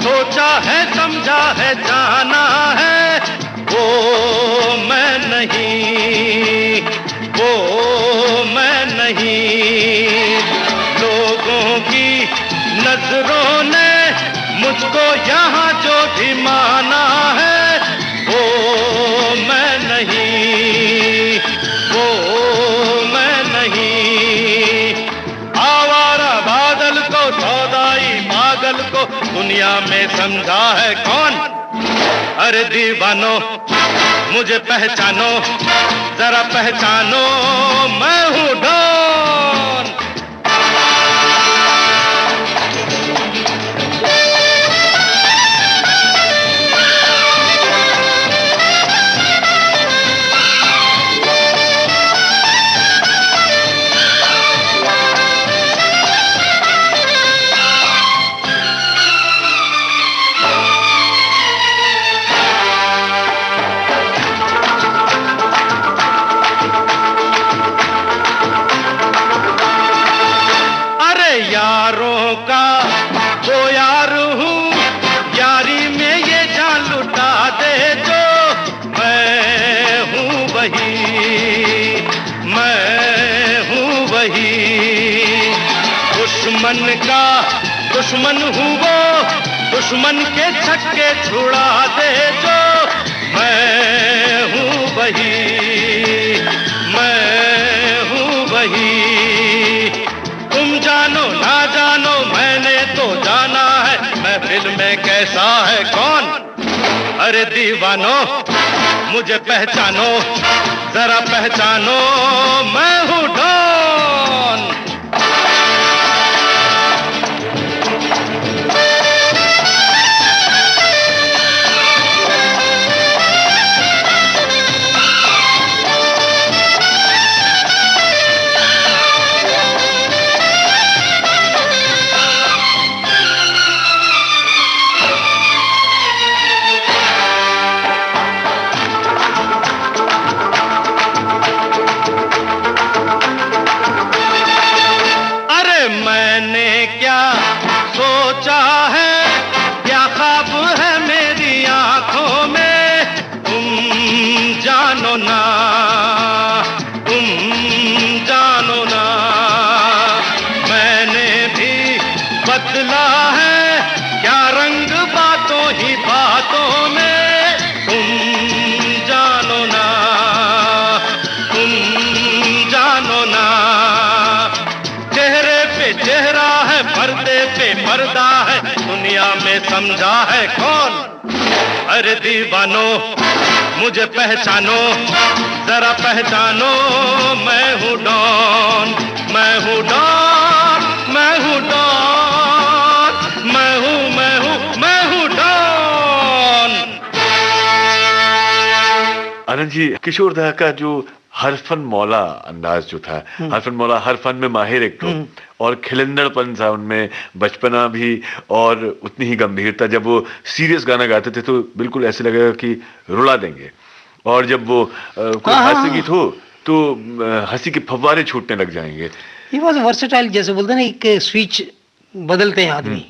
सोचा है, समझा है, जाना है, वो मैं नहीं, वो मैं नहीं। लोगों की नजरों ने मुझको यहाँ जो भी माना है, वो मैं नहीं, वो मैं नहीं। आवारा बादल को, सौदाई पागल को दुनिया में समझा है कौन। अरे दीवानो मुझे पहचानो, जरा पहचानो मैं हूँ डॉन। यारों का वो यार हूँ, यारी में ये जान लुटा दे जो। मैं हूँ वही, मैं हूँ वही। दुश्मन का दुश्मन हूँ वो, दुश्मन के छक्के छुड़ा दे जो। मैं हूँ वही, मैं हूँ वही। तुम जानो ना जानो मैंने तो जाना है, महफिल में कैसा है कौन। अरे दीवानो मुझे पहचानो, जरा पहचानो मैं हूँ डॉन। मैंने क्या सोचा है, क्या ख्वाब है मेरी आंखों में, तुम जानो ना, तुम जानो ना। मैंने भी बदला है क्या रंग बातों ही बातों में, तुम जानो ना, तुम जानो ना। चेहरे पे चेहरा है, पर्दे पे पर्दा है, दुनिया में समझा है कौन? अरे दीवानो मुझे पहचानो, जरा पहचानो, मैं हूँ डॉन, मैं हूँ डॉन, मैं हूँ डॉन, मैं हूँ डॉन। आनंद जी, किशोर दा का जो हरफन मौला अंदाज जो था, हरफन मौला हर फन में माहिर एक तो, और खिलंदड़पन था उनमें, बचपना भी, और उतनी ही गंभीरता। जब वो सीरियस गाना गाते थे तो बिल्कुल ऐसे लगेगा कि रुला देंगे, और जब वो कोई हास्य गीत हो तो हंसी के फव्वारे छूटने लग जाएंगे। ये बहुत वर्सेटाइल, जैसे बोलते हैं ना, एक स्विच बदलते हैं आदमी।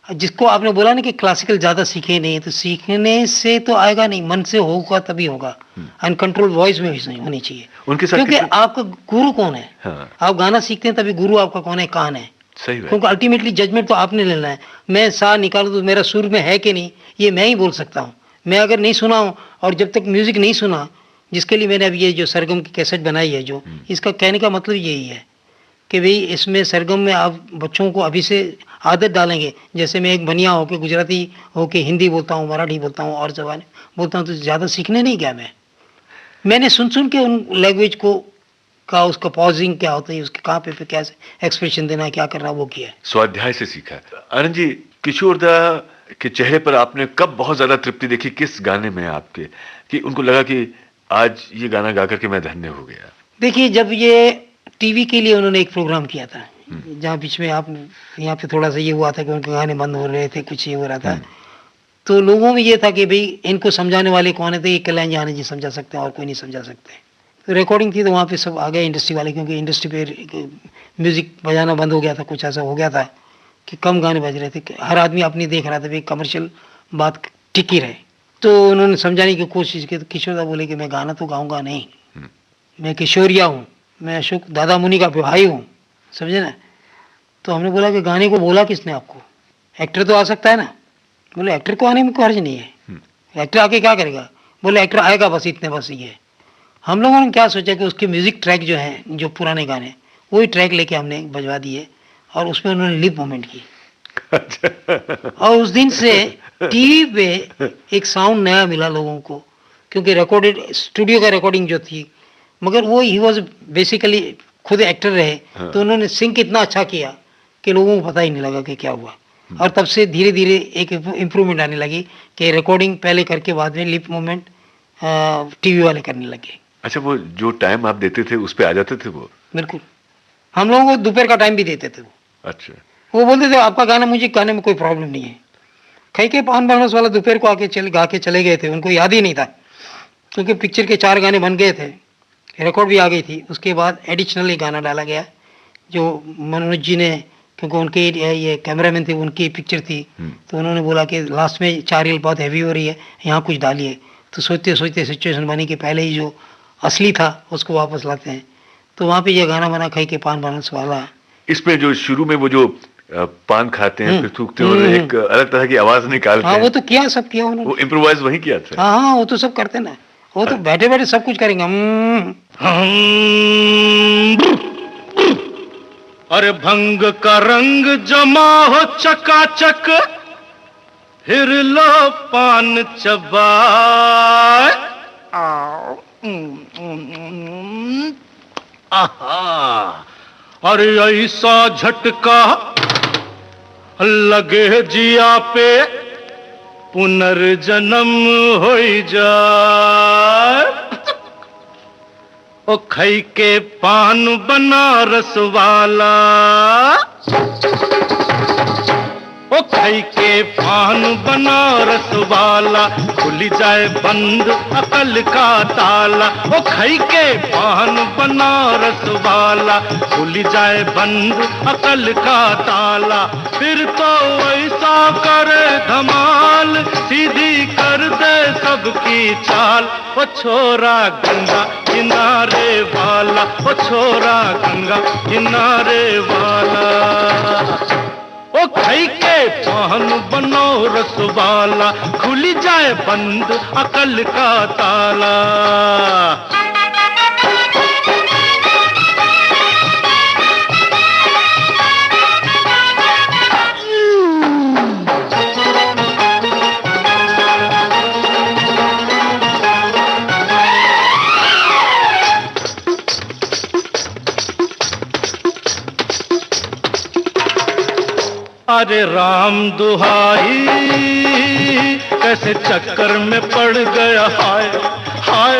जिसको आपने बोला ना कि क्लासिकल ज्यादा सीखे नहीं, तो सीखने से तो आएगा नहीं, मन से होगा तभी होगा। अनकंट्रोल वॉइस में नहीं होनी चाहिए उनके साथ, क्योंकि आपका गुरु कौन है? हाँ। आप गाना सीखते हैं तभी गुरु आपका कौन है, कान है। सही बात। क्योंकि अल्टीमेटली जजमेंट तो आपने लेना है। मैं सा निकालूं तो मेरा सुर में है कि नहीं, ये मैं ही बोल सकता हूँ। मैं अगर नहीं सुना हूँ, और जब तक म्यूजिक नहीं सुना, जिसके लिए मैंने अभी ये जो सरगम की कैसेट बनाई है, जो इसका कहने का मतलब यही है कि भाई इसमें सरगम में आप बच्चों को अभी से आदत डालेंगे। जैसे मैं एक बनिया होके, गुजराती होके हिंदी बोलता हूँ, मराठी बोलता हूँ, और जबान बोलता हूँ, तो ज़्यादा सीखने नहीं गया मैंने सुन के उन लैंग्वेज को का उसका पॉजिंग क्या होता है, उसके कहाँ पे क्या एक्सप्रेशन देना है, क्या करना, वो किया है। स्वाध्याय से सीखा है। आनंद जी, किशोर दा के चेहरे पर आपने कब बहुत ज्यादा तृप्ति देखी, किस गाने में आपके, कि उनको लगा कि आज ये गाना गा करके मैं धन्य हो गया? देखिए, जब ये टीवी के लिए उन्होंने एक प्रोग्राम किया था, जहाँ बीच में आप यहाँ पे थोड़ा सा ये हुआ था कि उनके गाने बंद हो रहे थे, कुछ ये हो रहा था, तो लोगों में ये था कि भाई इनको समझाने वाले कौन है, तो ये कल्याण जी आनंद जी समझा सकते हैं और कोई नहीं समझा सकते। तो रिकॉर्डिंग थी तो वहाँ पे सब आ गए इंडस्ट्री वाले, क्योंकि इंडस्ट्री पे म्यूजिक बजाना बंद हो गया था, कुछ ऐसा हो गया था कि कम गाने बज रहे थे, हर आदमी अपनी देख रहा था, भाई कमर्शियल बात टिकी रहे। तो उन्होंने समझाने की कोशिश की, तो किशोर दा बोले कि मैं गाना तो गाऊंगा नहीं, मैं किशोरिया हूँ, मैं अशोक दादा मुनि का भाई हूँ, समझे ना। तो हमने बोला कि गाने को बोला किसने आपको, एक्टर तो आ सकता है ना। बोले एक्टर को आने में कोई हर्ज नहीं है, एक्टर आके क्या करेगा। बोले एक्टर आएगा बस, इतने बस ये। हम लोगों ने क्या सोचा कि उसके म्यूजिक ट्रैक जो है, जो पुराने गाने, वही ट्रैक लेके हमने बजवा दिए, और उसमें उन्होंने लिप मूवमेंट की। और उस दिन से टीवी पे एक साउंड नया मिला लोगों को, क्योंकि रिकॉर्डेड स्टूडियो का रिकॉर्डिंग जो थी, मगर वो ही वॉज बेसिकली खुद एक्टर रहे, तो उन्होंने सिंक इतना अच्छा किया कि लोगों को पता ही नहीं लगा कि क्या हुआ। और तब से धीरे धीरे एक इम्प्रूवमेंट आने लगी कि रिकॉर्डिंग पहले करके बाद में लिप मूवमेंट टीवी वाले करने लगे। अच्छा, वो जो टाइम आप देते थे उस पे आ जाते थे वो? बिल्कुल, हम लोगों को दोपहर का टाइम भी देते थे वो। अच्छा। वो बोलते थे आपका गाना मुझे गाने में कोई प्रॉब्लम नहीं है। खई के पान बनारस वाला दोपहर को आके गा के चले गए थे, उनको याद ही नहीं था, क्योंकि पिक्चर के 4 गाने बन गए थे, रिकॉर्ड भी आ गई थी। उसके बाद एडिशनल एक गाना डाला गया जो मनोज जी ने, क्योंकि उनके ये कैमरामैन थे, उनकी पिक्चर थी, तो उन्होंने बोला कि लास्ट में 4 रील बहुत हैवी हो रही है, यहाँ कुछ डालिए। तो सोचते सोचते सिचुएशन बनी कि पहले ही जो असली था उसको वापस लाते हैं, तो वहाँ पे ये गाना बना, खई के पान बनारस वाला। इसमें जो शुरू में वो जो पान खाते हैं, फिर थूकते हैं, और एक अलग तरह की आवाज निकालते हैं, वो तो किया, सब किया उन्होंने, वो इम्प्रोवाइज वही किया था। हाँ, वो तो सब करते ना, वो तो बैठे बैठे सब कुछ करेंगे। अरे भंग का रंग जमा हो चकाचक, फिर लो पान चबाए। आहा, अरे ऐसा झटका लगे जिया पे, पुनर्जन्म हो जाए। ओ खई के पान बनारस वाला, ओ खई के पान बनारस वाला, खुल जाए बंद अकल का ताला। ओ खई के पान बनारस वाला, खुल जाए बंद अकल का ताला। फिर तो ऐसा करे धमाल, सीधी कर दे सबकी चाल। ओ छोरा गंगा किनारे वाला, ओ छोरा गंगा किनारे वाला। ओ खई के पान बनारस वाला, खुल जाए बंद अकल का ताला। अरे राम दुहाई कैसे चक्कर में पड़ गया, हाय हाय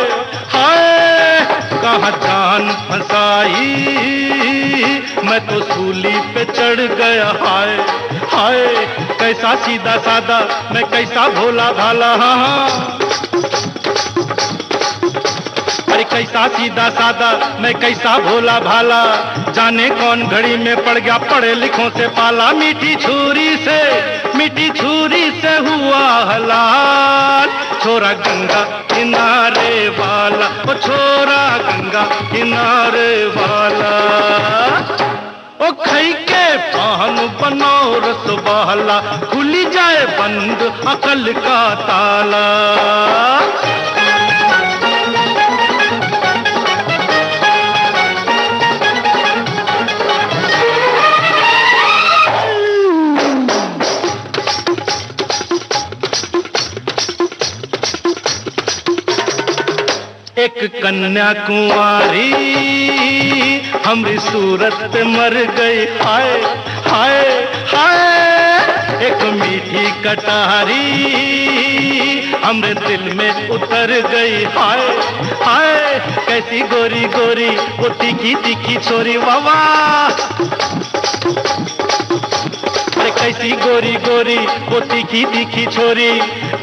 हाय कहाँ जान फंसाई, मैं तो सूली पे चढ़ गया, हाय हाय कैसा सीधा सादा मैं कैसा भोला भाला, हाँ अरे कैसा सीधा सादा मैं कैसा भोला भाला, जाने कौन घड़ी में पड़ गया पढ़े लिखों से पाला, मीठी छुरी से हुआ हलाल, छोरा गंगा किनारे वाला, ओ छोरा गंगा किनारे वाला, ओ खई के पान बनाओ रस वाला, खुली जाए बंद अकल का ताला। एक कन्या कुंवारी हमरी सूरत पे मर गई, हाय हाय हाय एक मीठी कटारी हमरे दिल में उतर गई, हाय हाय कैसी गोरी गोरी वो तीखी तीखी छोरी, वावा कैसी गोरी गोरी वो तीखी तीखी छोरी,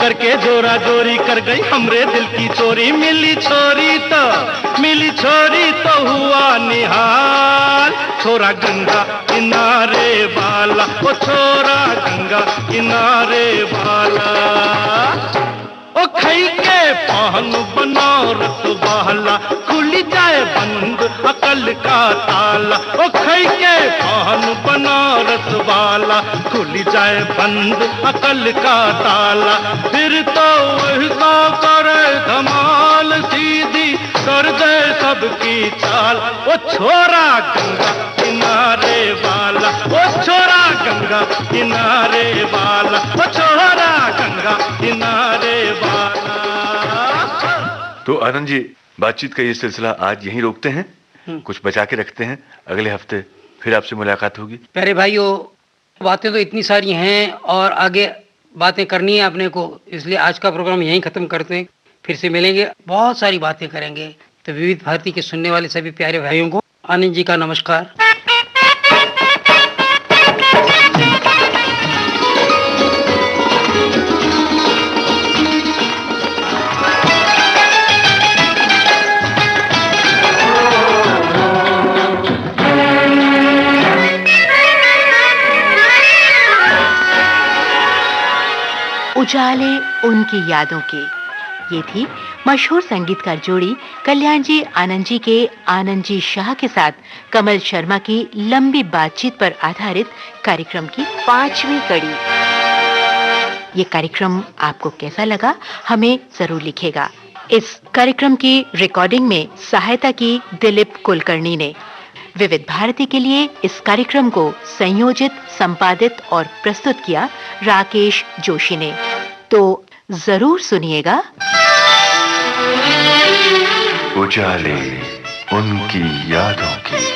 करके जोरा जोरी कर गई हमरे दिल की चोरी, मिली छोरी तो हुआ निहाल, छोरा गंगा किनारे वाला, ओ छोरा गंगा किनारे वाला, ओ खई के पान बनाओ रस वाला, खुली जाए बंद अकल का ताला, ओ खई के पान बनाओ रस वाला, खुली जाए बंद अकल का ताला, फिर तो वैसा करे धमाल सीधी कर दे सबकी चाल, ओ छोरा गंगा किनारे वाला, ओ छोरा गंगा किनारे वाला, ओ छोरा गंगा किनारे वाला। तो आनंद जी, बातचीत का ये सिलसिला आज यहीं रोकते हैं, कुछ बचा के रखते हैं, अगले हफ्ते फिर आपसे मुलाकात होगी। प्यारे भाइयों, बातें तो इतनी सारी हैं और आगे बातें करनी है अपने को, इसलिए आज का प्रोग्राम यहीं खत्म करते हैं, फिर से मिलेंगे, बहुत सारी बातें करेंगे। तो विविध भारती के सुनने वाले सभी प्यारे भाइयों को आनंद जी का नमस्कार। उजाले उनकी यादों के, ये थी मशहूर संगीतकार जोड़ी कल्याण जी आनंद जी के आनंद जी शाह के साथ कमल शर्मा की लंबी बातचीत पर आधारित कार्यक्रम की 5वीं कड़ी। ये कार्यक्रम आपको कैसा लगा हमें जरूर लिखेगा। इस कार्यक्रम की रिकॉर्डिंग में सहायता की दिलीप कुलकर्णी ने। विविध भारती के लिए इस कार्यक्रम को संयोजित, संपादित और प्रस्तुत किया राकेश जोशी ने। तो जरूर सुनिएगा उजाले उनकी यादों की।